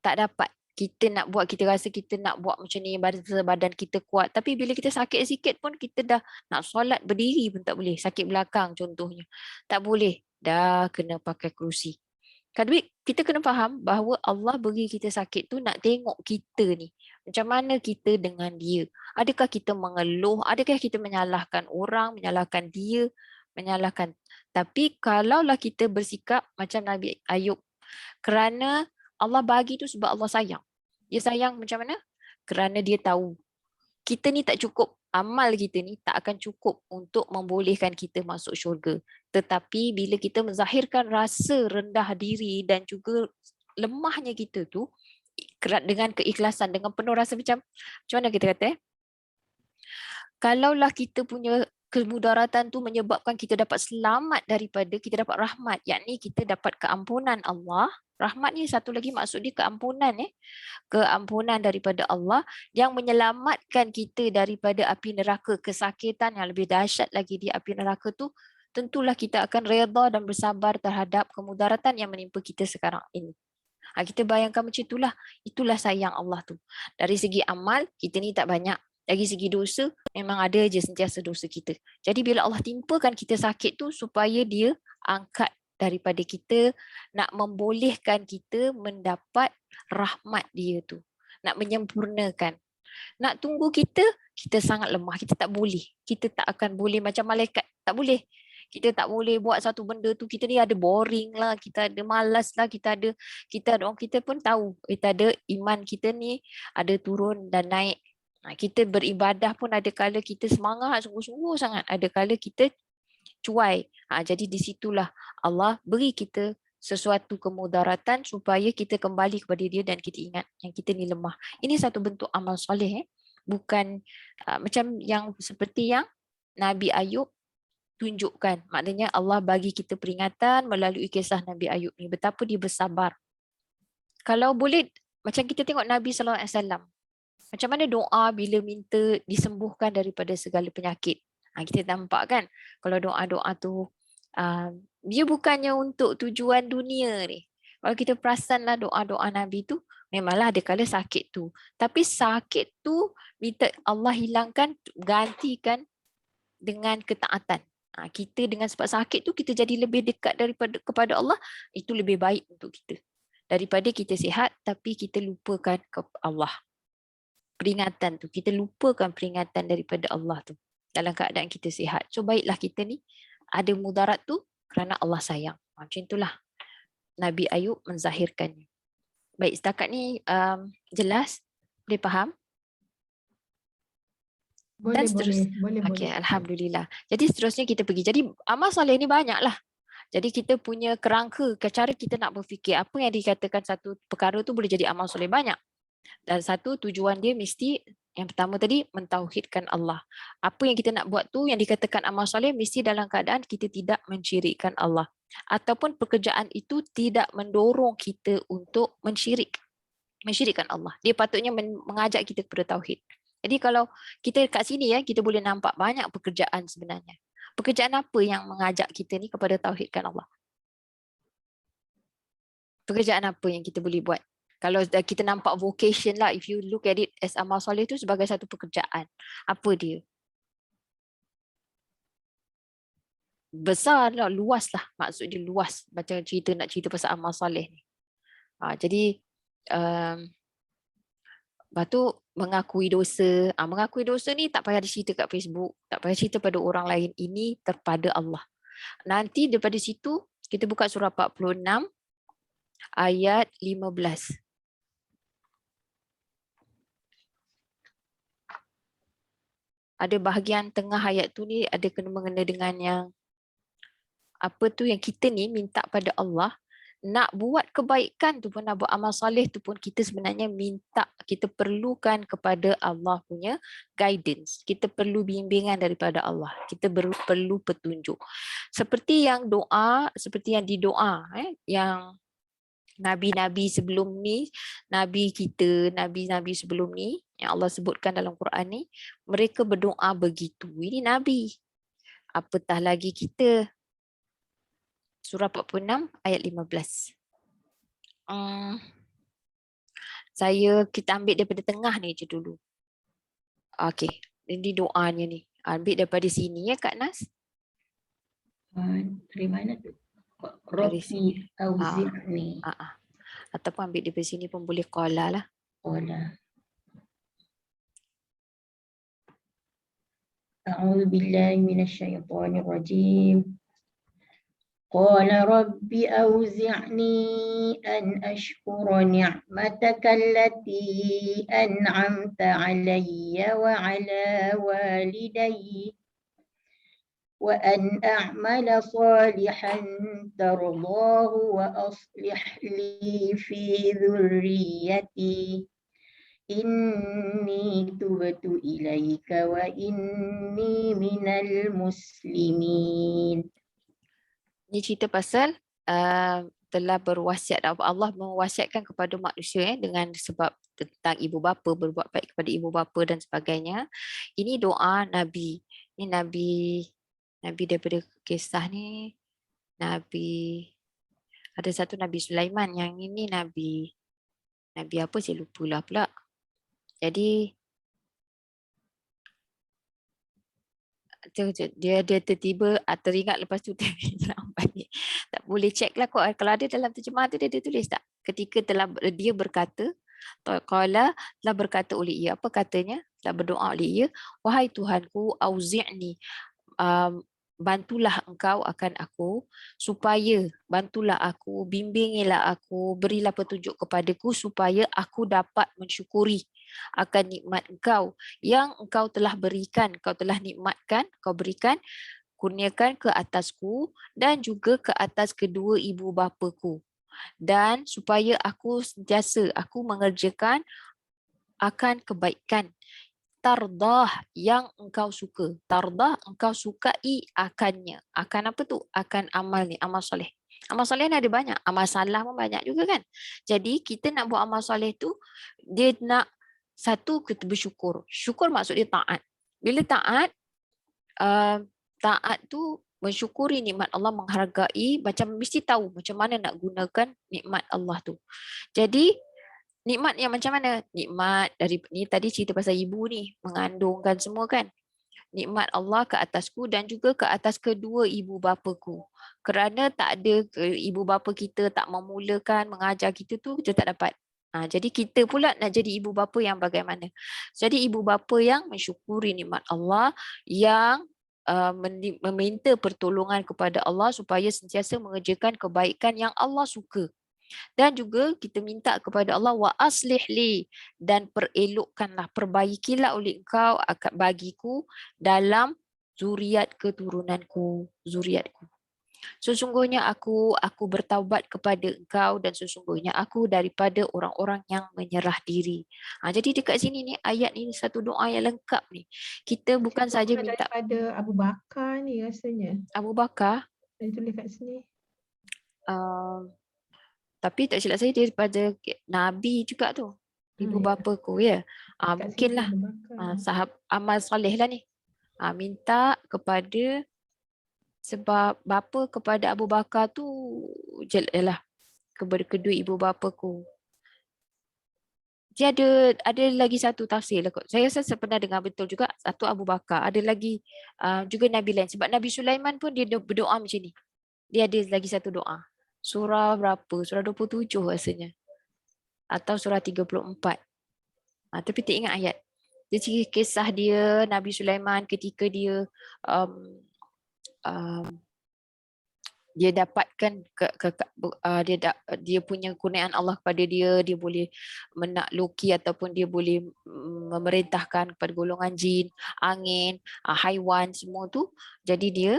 tak dapat. Kita nak buat, kita rasa kita nak buat macam ni, badan kita kuat. Tapi bila kita sakit sikit pun kita dah nak solat berdiri pun tak boleh. Sakit belakang contohnya. Tak boleh. Dah kena pakai kerusi. Tapi kita kena faham bahawa Allah beri kita sakit tu nak tengok kita ni. Macam mana kita dengan dia. Adakah kita mengeluh? Adakah kita menyalahkan orang, menyalahkan dia, menyalahkan. Tapi kalaulah kita bersikap macam Nabi Ayub, kerana Allah bagi tu sebab Allah sayang. Dia sayang macam mana? Kerana dia tahu kita ni tak cukup, amal kita ni tak akan cukup untuk membolehkan kita masuk syurga. Tetapi bila kita menzahirkan rasa rendah diri dan juga lemahnya kita tu dengan keikhlasan, dengan penuh rasa macam mana kita kata kalaulah kita punya kemudaratan tu menyebabkan kita dapat selamat daripada, kita dapat rahmat, yakni kita dapat keampunan Allah. Rahmat ni satu lagi maksud dia keampunan, keampunan daripada Allah yang menyelamatkan kita daripada api neraka, kesakitan yang lebih dahsyat lagi di api neraka tu. Tentulah kita akan redha dan bersabar terhadap kemudaratan yang menimpa kita sekarang ini. Kita bayangkan macam itulah sayang Allah tu. Dari segi amal kita ni tak banyak. Dari segi dosa, memang ada je sentiasa dosa kita. Jadi bila Allah timpakan kita sakit tu supaya dia angkat daripada kita, nak membolehkan kita mendapat rahmat dia tu. Nak menyempurnakan. Nak tunggu kita sangat lemah. Kita tak boleh. Kita tak akan boleh macam malaikat. Tak boleh. Kita tak boleh buat satu benda tu. Kita ni ada boring lah. Kita ada malas lah. Kita pun tahu. Kita ada iman kita ni ada turun dan naik. Kita beribadah pun ada kala kita semangat sungguh-sungguh sangat, ada kala kita cuai. Jadi di situlah Allah beri kita sesuatu kemudaratan supaya kita kembali kepada dia dan kita ingat yang kita ni lemah. Ini satu bentuk amal soleh, bukan macam yang seperti yang Nabi Ayub tunjukkan. Maknanya Allah bagi kita peringatan melalui kisah Nabi Ayub ni, betapa dia bersabar. Kalau boleh macam kita tengok Nabi SAW, macam mana doa bila minta disembuhkan daripada segala penyakit. Kita nampak kan, kalau doa-doa tu, dia bukannya untuk tujuan dunia ni. Kalau kita perasanlah doa-doa Nabi tu, memanglah ada kala sakit tu. Tapi sakit tu minta Allah hilangkan, gantikan dengan ketaatan. Kita dengan sebab sakit tu, kita jadi lebih dekat kepada Allah, itu lebih baik untuk kita. Daripada kita sihat, tapi kita lupakan Allah. Peringatan tu, kita lupakan peringatan daripada Allah tu dalam keadaan kita sihat. So baiklah kita ni ada mudarat tu kerana Allah sayang. Macam itulah Nabi Ayub menzahirkannya. Baik, setakat ni jelas? Boleh faham? Dan Boleh, boleh. Okey, alhamdulillah. Jadi seterusnya kita pergi. Jadi amal soleh ni banyaklah. Jadi kita punya kerangka, cara kita nak berfikir apa yang dikatakan satu perkara tu boleh jadi amal soleh banyak. Dan satu tujuan dia mesti yang pertama tadi mentauhidkan Allah. Apa yang kita nak buat tu yang dikatakan amal soleh mesti dalam keadaan kita tidak mensyirikkan Allah. Ataupun pekerjaan itu tidak mendorong kita untuk mensyirikkan Allah. Dia patutnya mengajak kita kepada tauhid. Jadi kalau kita kat sini kita boleh nampak banyak pekerjaan sebenarnya. Pekerjaan apa yang mengajak kita ni kepada tauhidkan Allah? Pekerjaan apa yang kita boleh buat? Kalau kita nampak vocation lah, if you look at it as amal soleh tu sebagai satu pekerjaan. Apa dia? Besar lah, luas lah. Maksud dia luas. Macam nak cerita pasal amal soleh ni. Jadi, lepas tu mengakui dosa. Mengakui dosa ni tak payah dicerita kat Facebook. Tak payah cerita pada orang lain. Ini terpada Allah. Nanti daripada situ, kita buka surah 46 ayat 15. Ada bahagian tengah ayat tu ni ada kena-mengena dengan yang apa tu yang kita ni minta pada Allah. Nak buat kebaikan tu pun, nak buat amal soleh tu pun kita sebenarnya minta, kita perlukan kepada Allah punya guidance. Kita perlu bimbingan daripada Allah. Kita perlu petunjuk. Seperti yang doa, seperti yang didoa yang Nabi-Nabi sebelum ni, Nabi kita, Nabi-Nabi sebelum ni yang Allah sebutkan dalam Quran ni, mereka berdoa begitu. Ini Nabi. Apatah lagi kita. Surah 46 ayat 15. Kita ambil daripada tengah ni je dulu. Okey, ini doanya ni. Ambil daripada sini ya Kak Nas. Dari mana tu? Dari sini. Rabbi auzi'ni. Ataupun ambil daripada sini pun boleh qala lah. Qala. A'udzu billahi minasyaitonir rajim. Qala rabbi auzi'ni an ashkura ni'mataka allati an'amta 'alayya wa 'ala walidayya wa an a'mala salihan tardahu wa aslih li fi dhurriyyati inni tubtu ilaika wa inni minal muslimin. Ini cerita pasal telah berwasiat, Allah mewasiatkan kepada manusia dengan sebab tentang ibu bapa, berbuat baik kepada ibu bapa dan sebagainya. Ini doa Nabi. Ini Nabi daripada kisah ni, Nabi, ada satu Nabi Sulaiman, yang ini Nabi apa saya lupa lah pula. Jadi dia tertiba teringat, lepas tu dia bilang balik. Tak boleh check lah kok. Kalau ada dalam terjemahan tu dia tulis tak? Ketika dia berkata, qala telah berkata oleh ia. Apa katanya? Telah berdoa oleh ia. Wahai Tuhanku, auzi'ni, bantulah engkau akan aku, supaya bantulah aku, bimbingilah aku, berilah petunjuk kepadaku supaya aku dapat mensyukuri akan nikmat engkau yang engkau telah berikan, kau telah nikmatkan, kau berikan, kurniakan ke atasku dan juga ke atas kedua ibu bapaku, dan supaya aku sentiasa aku mengerjakan akan kebaikan, tardah yang engkau suka. Tardah engkau sukai akannya. Akan apa tu? Akan amal ni, amal soleh. Amal soleh ni ada banyak. Amal salah pun banyak juga kan. Jadi kita nak buat amal soleh tu, dia nak satu, kita bersyukur. Syukur maksud dia taat. Bila taat, taat tu mensyukuri nikmat Allah, menghargai, macam mesti tahu macam mana nak gunakan nikmat Allah tu. Jadi nikmat yang macam mana? Nikmat dari ni tadi cerita pasal ibu ni mengandungkan semua kan. Nikmat Allah ke atasku dan juga ke atas kedua ibu bapaku. Kerana tak ada ibu bapa kita tak memulakan mengajar kita tu, kita tak dapat. Jadi kita pula nak jadi ibu bapa yang bagaimana? Jadi ibu bapa yang mensyukuri nikmat Allah, yang meminta pertolongan kepada Allah supaya sentiasa mengerjakan kebaikan yang Allah suka. Dan juga kita minta kepada Allah wa aslih li, dan perelokkanlah, perbaikilah oleh engkau bagiku dalam zuriatku. Sesungguhnya aku bertaubat kepada engkau dan sesungguhnya aku daripada orang-orang yang menyerah diri. Jadi dekat sini ni ayat ni satu doa yang lengkap ni. Kita bukan Macam saja bukan minta daripada Abu Bakar ni rasanya. Abu Bakar, Dia tulis kat sini. tapi tak silap saya daripada Nabi juga tu. Ibu Ya. bapaku ya. Kat sini Mungkinlah Abu Bakar. sahab amal soleh lah ni. Minta kepada, sebab bapa kepada Abu Bakar tu jelah kepada kedua ibu bapaku. Dia ada lagi satu tafsir lah kot. Saya rasa saya pernah dengar betul juga. Satu Abu Bakar. Ada lagi juga Nabi lain. Sebab Nabi Sulaiman pun dia berdoa macam ni. Dia ada lagi satu doa. Surah berapa? Surah 27 rasanya. Atau surah 34. Tapi tak ingat ayat. Jadi kisah dia Nabi Sulaiman ketika dia dia dapatkan dia punya kurniaan Allah kepada dia boleh menakluki ataupun dia boleh memerintahkan kepada golongan jin, angin, haiwan semua tu. Jadi dia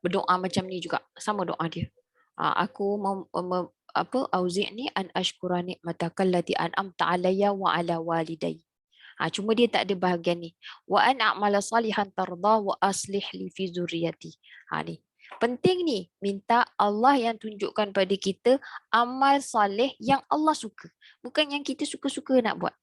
berdoa macam ni juga, sama doa dia. Aku auzi'ni an ashkura ni'mataka allati an'amta alayya wa ala walidayya. Cuma dia tak ada bahagian ni. Wa an a'mala salihan tarda wa aslih li fi zurriyati. Ni. Penting ni, minta Allah yang tunjukkan pada kita amal soleh yang Allah suka. Bukan yang kita suka-suka nak buat.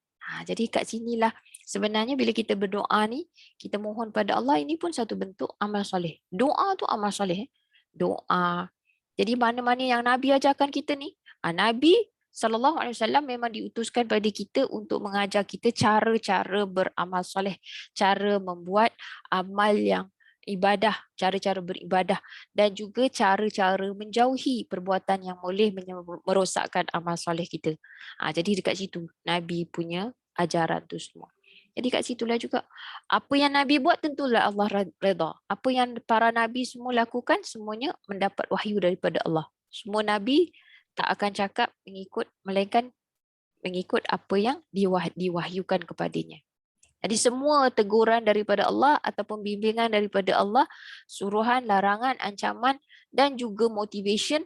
Jadi kat sinilah sebenarnya bila kita berdoa ni, kita mohon pada Allah, ini pun satu bentuk amal soleh. Doa tu amal soleh. Doa. Jadi mana-mana yang Nabi ajarkan kita ni, Nabi SAW memang diutuskan pada kita untuk mengajar kita cara-cara beramal soleh, cara membuat amal yang ibadah, cara-cara beribadah dan juga cara-cara menjauhi perbuatan yang boleh merosakkan amal soleh kita. Jadi dekat situ Nabi punya ajaran tu semua. Jadi kat situlah juga apa yang Nabi buat tentulah Allah redha. Apa yang para Nabi semua lakukan semuanya mendapat wahyu daripada Allah. Semua Nabi tak akan cakap melainkan mengikut apa yang diwahyukan kepadanya. Jadi semua teguran daripada Allah ataupun bimbingan daripada Allah, suruhan, larangan, ancaman dan juga motivation,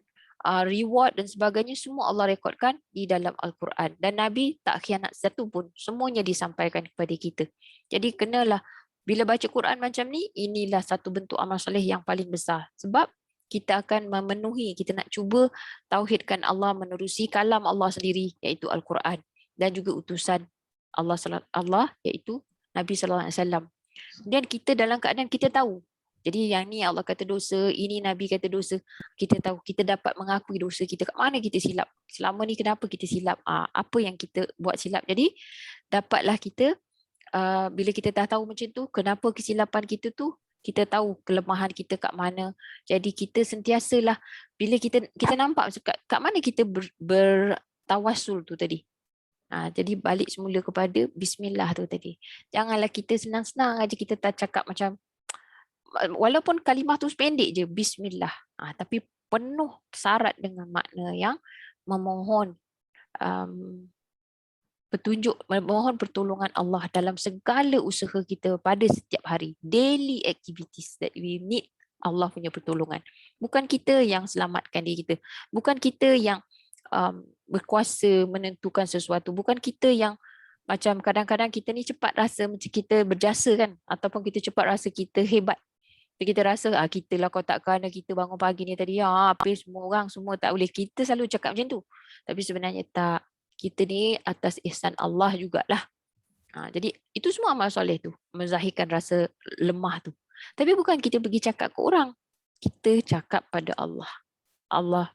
reward dan sebagainya semua Allah rekodkan di dalam Al-Quran. Dan Nabi tak khianat satu pun, semuanya disampaikan kepada kita. Jadi kenalah bila baca Quran macam ni, inilah satu bentuk amal soleh yang paling besar. Sebab kita akan memenuhi, kita nak cuba tauhidkan Allah, menerusi kalam Allah sendiri iaitu Al-Quran dan juga utusan Allah iaitu Nabi SAW. Dan kita dalam keadaan kita tahu. Jadi yang ni Allah kata dosa, ini Nabi kata dosa. Kita tahu, kita dapat mengakui dosa kita. Kat mana kita silap? Selama ni kenapa kita silap? Apa yang kita buat silap? Jadi dapatlah kita, bila kita dah tahu macam tu, kenapa kesilapan kita tu, kita tahu kelemahan kita kat mana. Jadi kita sentiasalah, bila kita nampak kat mana kita bertawasul tu tadi. Jadi balik semula kepada bismillah tu tadi. Janganlah kita senang-senang aja kita tak cakap macam, walaupun kalimah tu pendek je, bismillah. Tapi penuh syarat dengan makna yang memohon petunjuk, memohon pertolongan Allah dalam segala usaha kita pada setiap hari. Daily activities that we need Allah punya pertolongan. Bukan kita yang selamatkan diri kita. Bukan kita yang berkuasa menentukan sesuatu. Bukan kita yang macam kadang-kadang kita ni cepat rasa macam kita berjasa kan, ataupun kita cepat rasa kita hebat. Kita rasa kita lah kotak kerana kita bangun pagi ni tadi apa semua orang semua tak boleh. Kita selalu cakap macam tu. Tapi sebenarnya tak. Kita ni atas ihsan Allah jugalah. Jadi itu semua amal soleh tu, menzahirkan rasa lemah tu. Tapi bukan kita pergi cakap ke orang. Kita cakap pada Allah. Allah,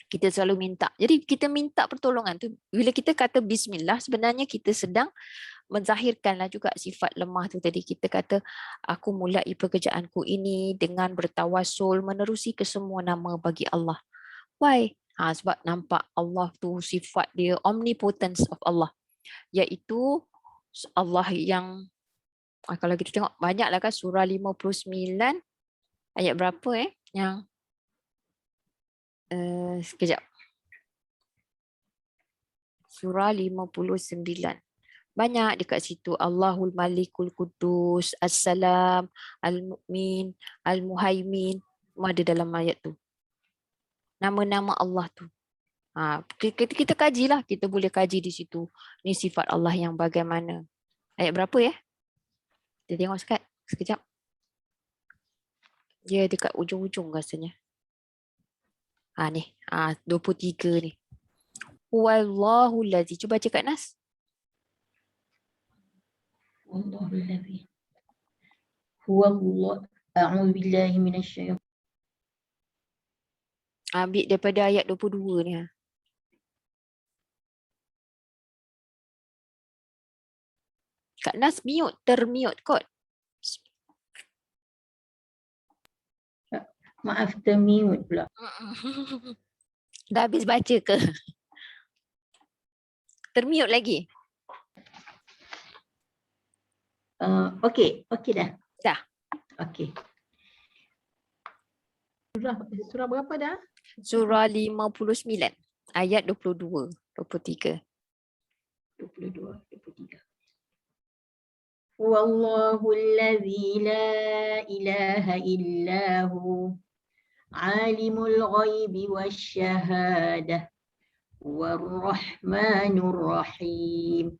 kita selalu minta. Jadi kita minta pertolongan tu. Bila kita kata bismillah, sebenarnya kita sedang menzahirkanlah juga sifat lemah tu tadi. Kita kata, aku mulai pekerjaanku ini dengan bertawasul menerusi kesemua nama bagi Allah. Why? Sebab nampak Allah tu sifat dia omnipotence of Allah. Iaitu Allah yang Kalau kita tengok banyaklah kan surah 59 ayat berapa yang sekejap. Surah 59. Banyak dekat situ. Allahul Malikul Qudus, Assalam, Al-Mu'min, Al-Muhaimin. Semua ada dalam ayat tu. Nama-nama Allah tu. Kita kajilah. Kita boleh kaji di situ. Ni sifat Allah yang bagaimana. Ayat berapa ya? Kita tengok sekejap. Dia dekat ujung-ujung rasanya. Ni. 23 ni. Wallahul ladzi. Cuba baca kat Nas. Wallahul ladzi. Huwallah. A'udzu billahi minasyaitonir. Ambil daripada ayat 22 ni. Kak Nas mute, termute kot. Maaf, termute pula. Dah habis baca ke? Termute lagi? Okey dah. Dah. Okey. Surah berapa dah? Surah 59 ayat 22, 23. 22, 23. Wallahul ladzi la ilaha illahu alimul ghaibi wasyahadah warrahmanur rahim.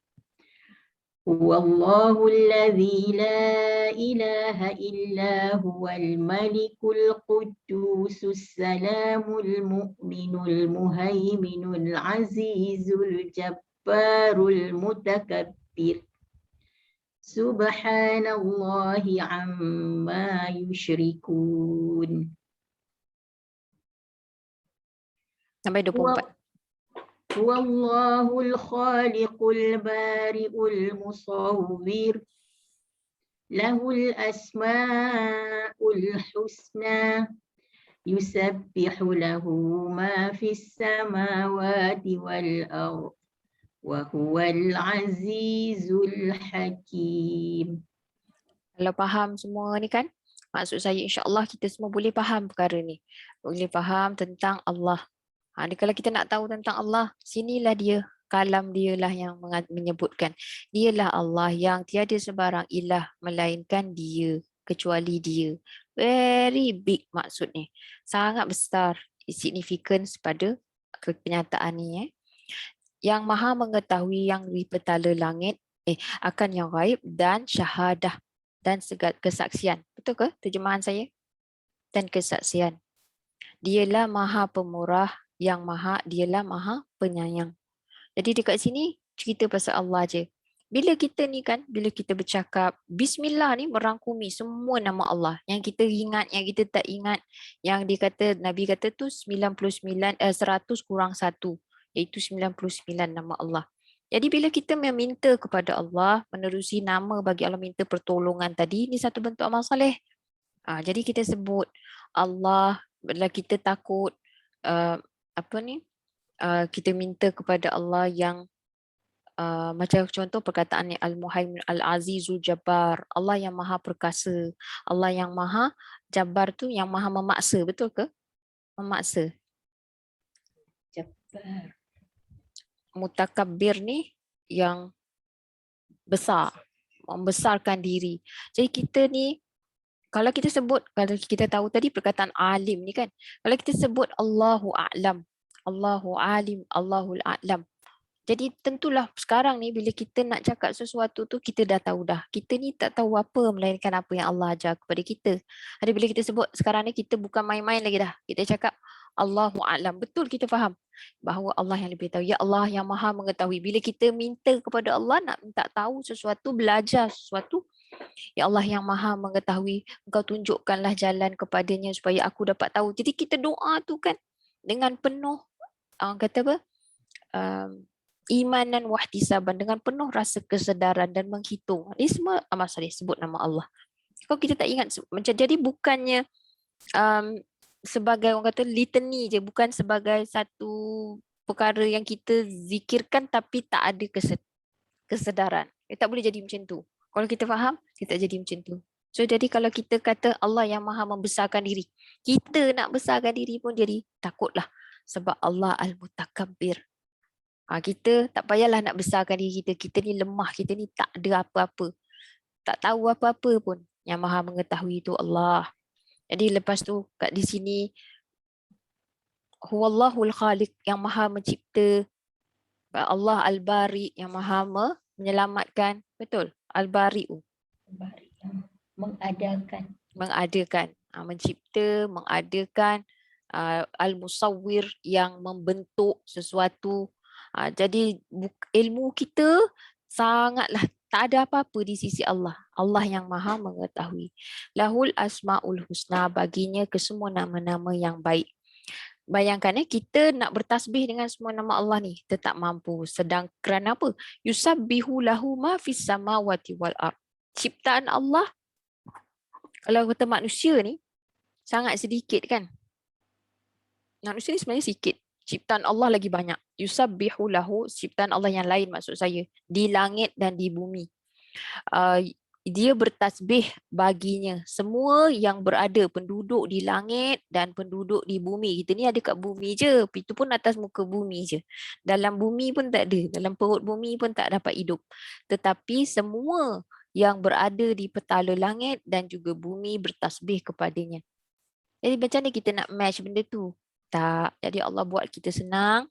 Wallahul ladzi la ilaha illa huwal malikul quddusus salamul mu'minul muhaiminul azizul jabbarul mutakabbir. Subhanallahi amma yushrikun. Sampai 24. Wallahul khaliqul bari'ul musawwir. Lahul asma'ul husna. Yusabbihu lahu ma fis samawati wal ardh. Wa huwal azizul hakim. Kalau faham semua ni kan, maksud saya insya-Allah kita semua boleh faham perkara ni. Boleh faham tentang Allah. Kalau kita nak tahu tentang Allah, sinilah dia, kalam dialah yang menyebutkan. Dialah Allah yang tiada sebarang ilah melainkan dia, kecuali dia. Very big maksudnya. Sangat besar significance pada kenyataan ni. Yang maha mengetahui yang di petala langit akan yang gaib dan syahadah dan segala kesaksian. Betul ke terjemahan saya? Dan kesaksian. Dialah maha pemurah, dialah maha penyayang. Jadi dekat sini cerita pasal Allah je. Bila kita ni kan, bila kita bercakap Bismillah ni merangkumi semua nama Allah. Yang kita ingat, yang kita tak ingat. Yang Nabi kata tu 100 kurang 1. Iaitu 99 nama Allah. Jadi bila kita meminta kepada Allah, menerusi nama bagi Allah, minta pertolongan tadi, ini satu bentuk amal soleh. Jadi kita sebut Allah, bila kita takut, kita minta kepada Allah yang macam contoh perkataan ni Al-Muhaimin Al-Azizul Jabbar, Allah yang maha perkasa, Allah yang maha Jabbar tu yang maha memaksa, betul ke? Memaksa. Jabbar. Mutakabbir ni yang besar, membesarkan diri. Jadi kita ni kalau kita tahu tadi perkataan alim ni kan, kalau kita sebut Allahu a'lam, Allahu alim, Allahul a'lam. Jadi tentulah sekarang ni bila kita nak cakap sesuatu tu kita dah tahu dah. Kita ni tak tahu apa melainkan apa yang Allah ajar kepada kita. Jadi bila kita sebut sekarang ni kita bukan main-main lagi dah. Kita cakap Allahu a'lam. Betul kita faham bahawa Allah yang lebih tahu. Ya Allah yang maha mengetahui. Bila kita minta kepada Allah nak minta tahu sesuatu, belajar sesuatu, ya Allah yang maha mengetahui, Engkau tunjukkanlah jalan kepadanya supaya aku dapat tahu. Jadi kita doa tu kan dengan penuh imanan wahtisaban, dengan penuh rasa kesedaran dan menghitung. Ini semua amal soleh, sebut nama Allah. Kalau kita tak ingat, macam jadi bukannya sebagai orang kata litany je, bukan sebagai satu perkara yang kita zikirkan tapi tak ada kesedaran. Tak boleh jadi macam tu. Kalau kita faham, kita jadi macam tu. So jadi kalau kita kata Allah yang maha membesarkan diri, kita nak besarkan diri pun jadi takutlah. Sebab Allah Al-Mutakabbir. Kita tak payahlah nak besarkan diri kita. Kita ni lemah, kita ni tak ada apa-apa. Tak tahu apa-apa pun. Yang maha mengetahui itu Allah. Jadi lepas tu kat di sini, Huwallahul Khaliq, yang maha mencipta. Allah Al-Bari, yang maha menyelamatkan. Betul? Al-Bari'u. Mengadakan. Mencipta, mengadakan. Al-Musawwir, yang membentuk sesuatu. Jadi ilmu kita sangatlah tak ada apa-apa di sisi Allah. Allah yang maha mengetahui. Lahul Asma'ul Husna, baginya kesemua nama-nama yang baik. Bayangkan kita nak bertasbih dengan semua nama Allah ni, kita tak mampu. Sedang kerana apa? Yusabbihu lahu ma fis samawati wal ard. Ciptaan Allah, kalau kata manusia ni sangat sedikit kan? Manusia ni sebenarnya sikit. Ciptaan Allah lagi banyak. Yusabbihu lahu, ciptaan Allah yang lain maksud saya, di langit dan di bumi. Dia bertasbih baginya semua yang berada, penduduk di langit dan penduduk di bumi. Kita ni ada kat bumi je, itu pun atas muka bumi je. Dalam bumi pun tak ada, dalam perut bumi pun tak dapat hidup. Tetapi semua yang berada di petala langit dan juga bumi bertasbih kepadanya. Jadi macam mana kita nak match benda tu? Tak. Jadi Allah buat kita senang.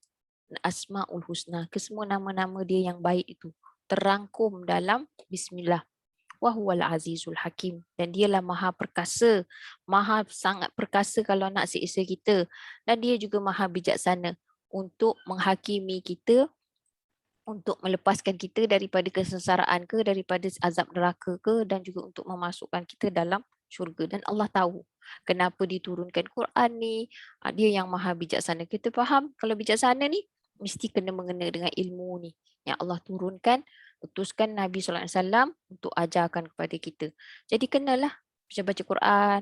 Asma'ul Husna, kesemua nama-nama dia yang baik itu terangkum dalam Bismillah. Wahuwal Azizul Hakim, dan dialah maha perkasa, maha sangat perkasa kalau nak siksa kita, dan dia juga maha bijaksana untuk menghakimi kita, untuk melepaskan kita daripada kesengsaraan ke, daripada azab neraka ke, dan juga untuk memasukkan kita dalam syurga. Dan Allah tahu kenapa diturunkan Quran ni. Dia yang maha bijaksana. Kita faham kalau bijaksana ni mesti kena mengena dengan ilmu ni yang Allah turunkan, utuskan Nabi SAW untuk ajarkan kepada kita. Jadi kenalah baca Quran,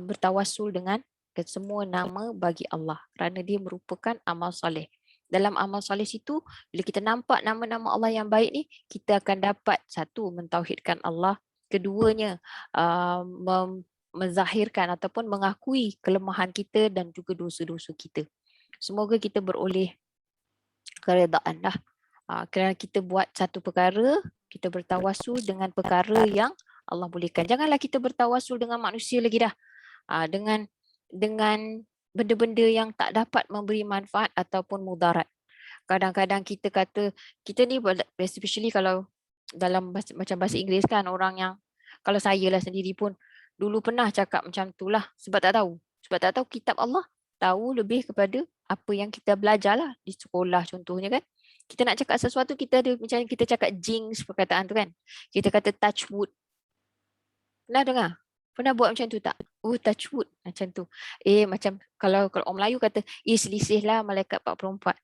bertawassul dengan semua nama bagi Allah, kerana dia merupakan amal soleh. Dalam amal soleh situ, bila kita nampak nama-nama Allah yang baik ni, kita akan dapat satu, mentauhidkan Allah. Keduanya, menzahirkan ataupun mengakui kelemahan kita dan juga dosa-dosa kita. Semoga kita beroleh keredaan lah. Kerana kita buat satu perkara, kita bertawassul dengan perkara yang Allah bolehkan. Janganlah kita bertawassul dengan manusia lagi dah. Dengan benda-benda yang tak dapat memberi manfaat ataupun mudarat. Kadang-kadang kita kata, kita ni especially kalau dalam macam bahasa Inggeris kan, orang yang, kalau saya lah sendiri pun dulu pernah cakap macam tu lah, sebab tak tahu. Sebab tak tahu kitab Allah, tahu lebih kepada apa yang kita belajar lah di sekolah contohnya kan. Kita nak cakap sesuatu, kita ada macam kita cakap jinx perkataan tu kan. Kita kata touch wood. Pernah dengar? Pernah buat macam tu tak? Oh, touch wood macam tu. Macam kalau orang Melayu kata, selisihlah malaikat 44.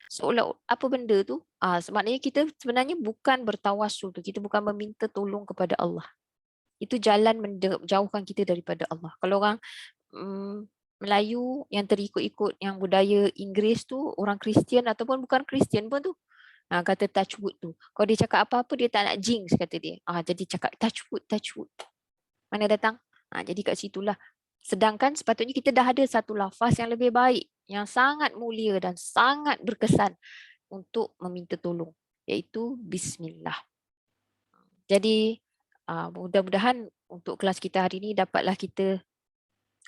Seolah apa benda tu? Maknanya kita sebenarnya bukan bertawassul tu. Kita bukan meminta tolong kepada Allah. Itu jalan menjauhkan kita daripada Allah. Kalau orang Melayu yang terikut-ikut yang budaya Inggeris tu, orang Kristian ataupun bukan Kristian pun tu, kata touch wood tu. Kalau dia cakap apa-apa, dia tak nak jinx kata dia. Jadi cakap touch wood, touch wood. Mana datang? Jadi kat situlah. Sedangkan sepatutnya kita dah ada satu lafaz yang lebih baik, yang sangat mulia dan sangat berkesan untuk meminta tolong, iaitu Bismillah. Jadi mudah-mudahan untuk kelas kita hari ini dapatlah kita,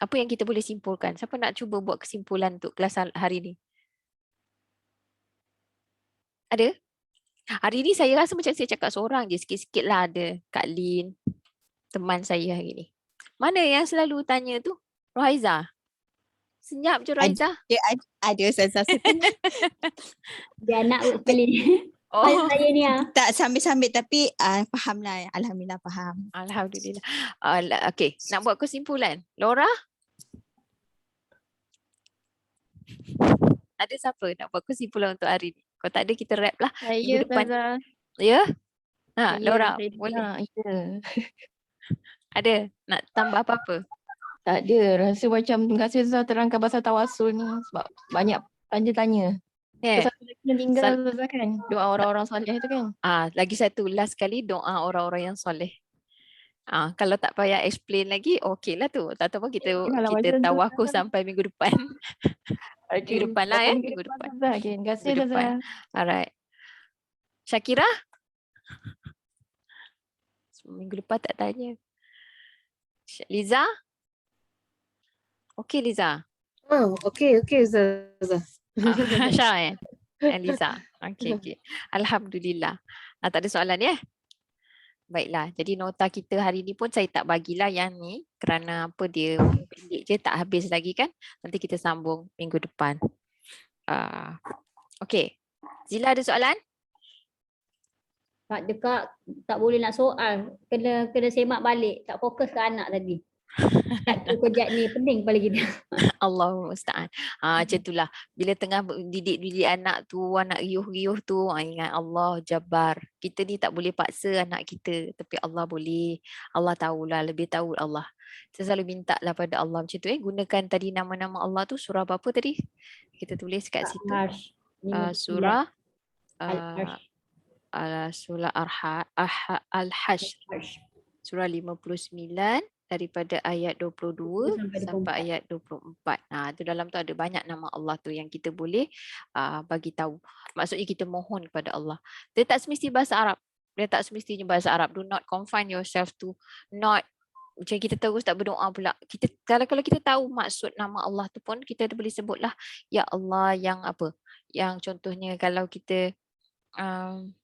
apa yang kita boleh simpulkan. Siapa nak cuba buat kesimpulan untuk kelas hari ini? Ada? Hari ini saya rasa macam saya cakap seorang je, sikit-sikit lah ada Kak Lin, teman saya hari ni. Mana yang selalu tanya tu? Rohaiza? Senyap je Rohaiza. Ada Ustazah. Dia anak sekali. Saya ni Tak sambil-sambil tapi fahamlah. Alhamdulillah faham. Alhamdulillah. Okey, nak buat kesimpulan. Laura? Ada siapa nak buat kesimpulan untuk hari ni? Kalau tak ada kita wrap lah. Saya Ustazah. Ya? Laura, boleh. Ya. Ada nak tambah apa-apa? Tak ada. Rasa macam terima kasih Ustazah terangkan pasal tawassul ni sebab banyak tanya-tanya. Yeah. Satu lagi Meninggal Ustazah kan. Doa orang-orang soleh tu kan. Lagi satu, last kali doa orang-orang yang soleh. Kalau tak payah explain lagi, okey lah tu. Tak tahu kita Kalau kita macam tu tawakuh Ustazah. sampai minggu depan. Minggu depan lah ya, Minggu minggu depan depan. Ustazah. Okay, terima kasih Minggu depan. Ustazah. Alright. Syakira? Minggu depan tak tanya. Liza? Okey Liza. Okey Ustazah. Syah Liza. Okey. Alhamdulillah. Tak ada soalan ya? Baiklah. Jadi nota kita hari ni pun saya tak bagilah yang ni kerana apa dia pendek je, tak habis lagi kan. Nanti kita sambung minggu depan. Okey. Zila ada soalan? Tak dekat, tak boleh nak soal. Kena semak balik. Tak fokus ke anak tadi. Satu kejap ni pening kepala kita. Allahumma musta'an. Macam itulah. Bila tengah didik anak tu, anak riuh-riuh tu, ingat Allah Jabbar. Kita ni tak boleh paksa anak kita. Tapi Allah boleh. Allah tahulah, lebih tahu Allah. Saya selalu minta lah pada Allah macam tu. Gunakan tadi nama-nama Allah tu. Surah apa tadi? Kita tulis kat situ. Surah Surah Al-Hashr. Surah 59 daripada ayat 22 sampai ayat 24. Tu dalam tu ada banyak nama Allah tu yang kita boleh bagi tahu. Maksudnya kita mohon kepada Allah. Dia tak semesti bahasa Arab. Dia tak semestinya bahasa Arab. Do not confine yourself to not macam kita terus tak berdoa pula. Kita kalau kita tahu maksud nama Allah tu pun kita boleh sebutlah ya Allah yang apa? Yang contohnya kalau kita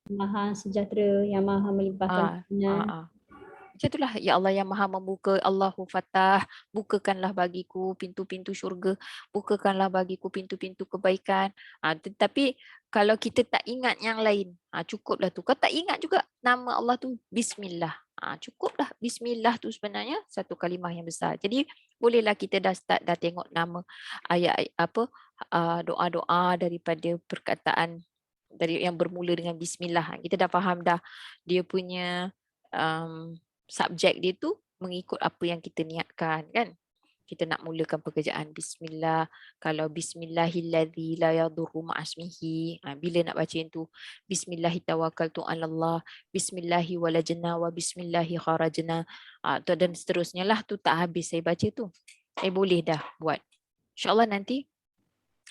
Maha sejahtera, yang maha melimpahkan macam itulah, ya Allah yang maha membuka, Allahu Fatah, bukakanlah bagiku pintu-pintu syurga, bukakanlah bagiku pintu-pintu kebaikan. Tetapi kalau kita tak ingat yang lain, cukuplah tu. Kalau tak ingat juga nama Allah tu Bismillah. Cukuplah Bismillah tu sebenarnya satu kalimah yang besar. Jadi bolehlah kita dah tengok nama ayat apa doa-doa daripada perkataan dari yang bermula dengan Bismillah. Kita dah faham dah dia punya subjek dia tu mengikut apa yang kita niatkan kan. Kita nak mulakan pekerjaan Bismillah. Kalau Bismillahilladzi la yadurru ma'asmihi. Bila nak baca yang tu Bismillahi tawakkaltu 'alallah, Bismillahi walajna wa Bismillahi kharajna. Dan seterusnya lah tu tak habis saya baca tu. Boleh dah buat. InsyaAllah nanti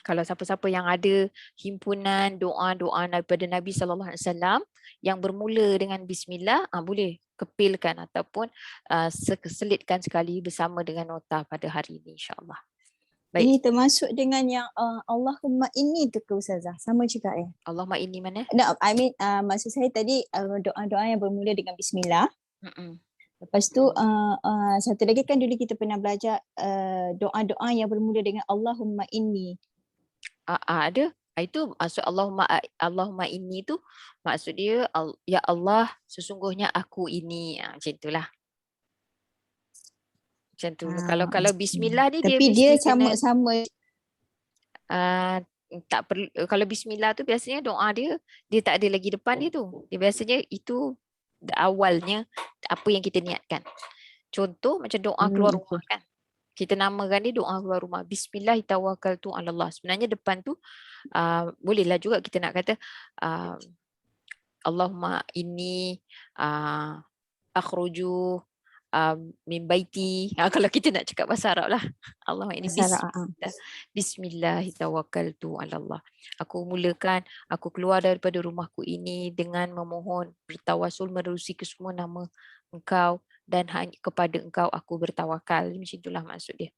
kalau siapa-siapa yang ada himpunan doa-doa daripada Nabi SAW yang bermula dengan Bismillah, boleh kepilkan ataupun selitkan sekali bersama dengan nota pada hari ini insyaAllah. Baik. Ini termasuk dengan yang Allahumma inni tu ke Ustazah? Sama juga ya? Allahumma inni mana? No, I mean maksud saya tadi doa-doa yang bermula dengan Bismillah. Lepas tu satu lagi kan dulu kita pernah belajar doa-doa yang bermula dengan Allahumma inni. Ada. Itu maksud Allahumma inni tu maksud dia ya Allah sesungguhnya aku ini. Macam itulah. Macam tu. Kalau Bismillah ni tapi dia sama-sama tak perlu. Kalau Bismillah tu biasanya doa dia tak ada lagi depan dia tu. Dia biasanya itu awalnya apa yang kita niatkan. Contoh macam doa keluar rumah kan. Kita namakan dia doa keluar rumah. Bismillah tawakkaltu 'alallah. Sebenarnya depan tu bolehlah juga kita nak kata Allahumma inni akhruju min baiti. Kalau kita nak cakap bahasa Arab lah. Allahumma inni Bismillah tawakkaltu 'alallah. Aku mulakan, aku keluar daripada rumahku ini dengan memohon, bertawasul menerusi ke semua nama Engkau dan hanya kepada Engkau aku bertawakal. Macam itulah maksud dia.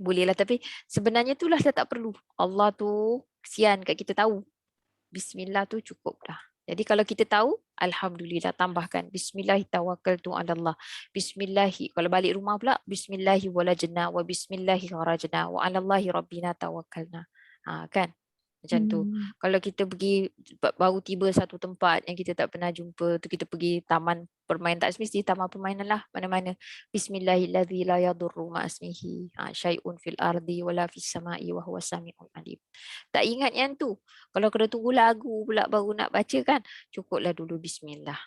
Bolehlah tapi sebenarnya itulah saya tak perlu. Allah tu kesian kat kita tahu. Bismillah tu cukup dah. Jadi kalau kita tahu, alhamdulillah tambahkan Bismillahi tawakkaltu 'alallah. Bismillahi kalau balik rumah pula Bismillahi walajna wa Bismillahi kharajna wa 'alallahi rabbina tawakkalna. Kan? Macam tu. Kalau kita pergi baru tiba satu tempat yang kita tak pernah jumpa tu, kita pergi taman permainan, tak semesti taman permainan lah, mana-mana. Bismillahilladzi la yadurru ma'asmihi syai'un fil ardi wala fis sama'i wa huwas sami'ul alim. Tak ingat yang tu. Kalau kena tunggu lagu pula baru nak baca kan, cukuplah dulu Bismillah.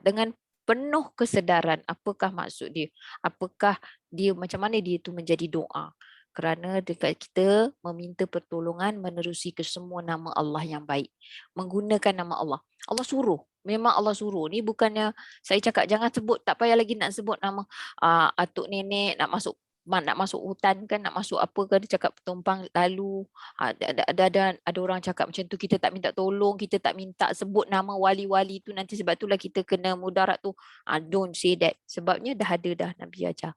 Dengan penuh kesedaran apakah maksud dia, apakah dia, macam mana dia tu menjadi doa. kerana dekat kita meminta pertolongan menerusi ke semua nama Allah yang baik. Menggunakan nama Allah. Allah suruh. Memang Allah suruh. Ni bukannya saya cakap jangan sebut, tak payah lagi nak sebut nama atuk nenek, nak masuk hutan kan, nak masuk apa kan, dia cakap tumpang lalu. Ada orang cakap macam tu, kita tak minta tolong, kita tak minta sebut nama wali-wali tu, nanti sebab itulah kita kena mudarat tu. Don't say that. Sebabnya dah ada dah Nabi ajar.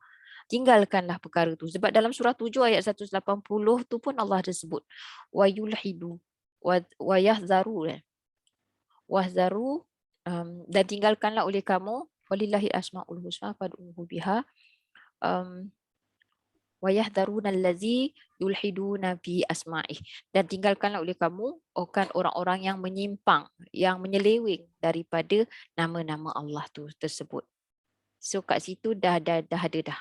Tinggalkanlah perkara tu. Sebab dalam surah 7 ayat 180 tu pun Allah ada sebut. Wa yulhidu wa yahzaru. Wahzaru, dan tinggalkanlah oleh kamu, walillahi asmaul husna fad'uhu biha, wa yahdharuna allazi yulhiduna fi asma'ih, dan tinggalkanlah oleh kamu orang-orang yang menyimpang, yang menyeleweng daripada nama-nama Allah tu tersebut. So kat situ dah ada dah.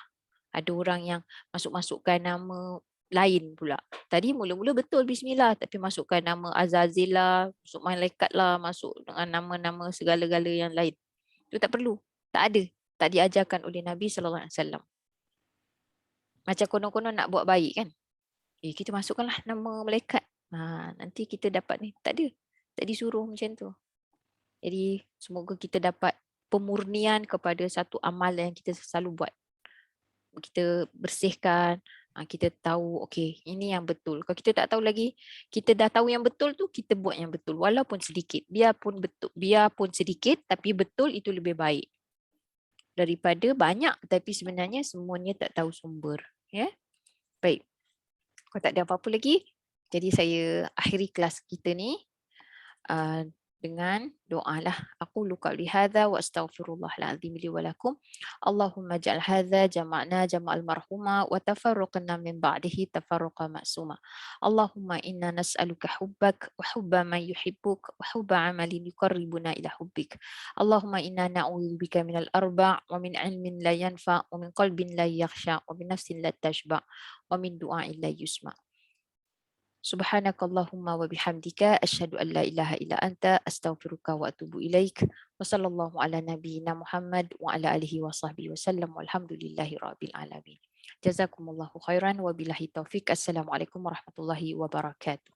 Ada orang yang masukkan nama lain pula. Tadi mula-mula betul bismillah, tapi masukkan nama Azazil lah, masuk malaikat lah, masuk dengan nama-nama segala-gala yang lain. Itu tak perlu. Tak ada. Tak diajarkan oleh Nabi SAW. Macam konon-konon nak buat baik kan. Kita masukkanlah nama malaikat. Nanti kita dapat ni. Tak ada. Tak disuruh macam tu. Jadi semoga kita dapat pemurnian kepada satu amal yang kita selalu buat. Kita bersihkan, kita tahu okey ini yang betul. Kalau kita tak tahu lagi, kita dah tahu yang betul tu, kita buat yang betul walaupun sedikit. Biarpun sedikit tapi betul, itu lebih baik daripada banyak tapi sebenarnya semuanya tak tahu sumber. Ya. Baik. Kalau tak ada apa-apa lagi, jadi saya akhiri kelas kita ni dengan doa lah. Aku qauli hadza wa astaghfirullahal azim li wa lakum. Allahumma ja'al hadza jama'na jama'al marhuma wa tafarraqna min ba'dihi tafarruqa ma'suma. Allahumma inna nas'aluka hubbak wa hubba man yuhibbuk wa hubba 'amalin yuqarribuna ila hubbik. Allahumma inna na'udzubika minal arba' wa min 'ilmin la yanfa' wa min qalbin la yakhsha wa min nafsin la tashba' wa min du'a'in la yusma'. Subhanakallahumma wa bihamdika asyhadu an la ilaha illa anta astaghfiruka wa atubu ilaik. Wa sallallahu ala nabiyyina Muhammad wa ala alihi wa sahbihi wasallam walhamdulillahi rabbil alamin. Jazakumullahu khairan wa billahi taufik. Assalamualaikum warahmatullahi wabarakatuh.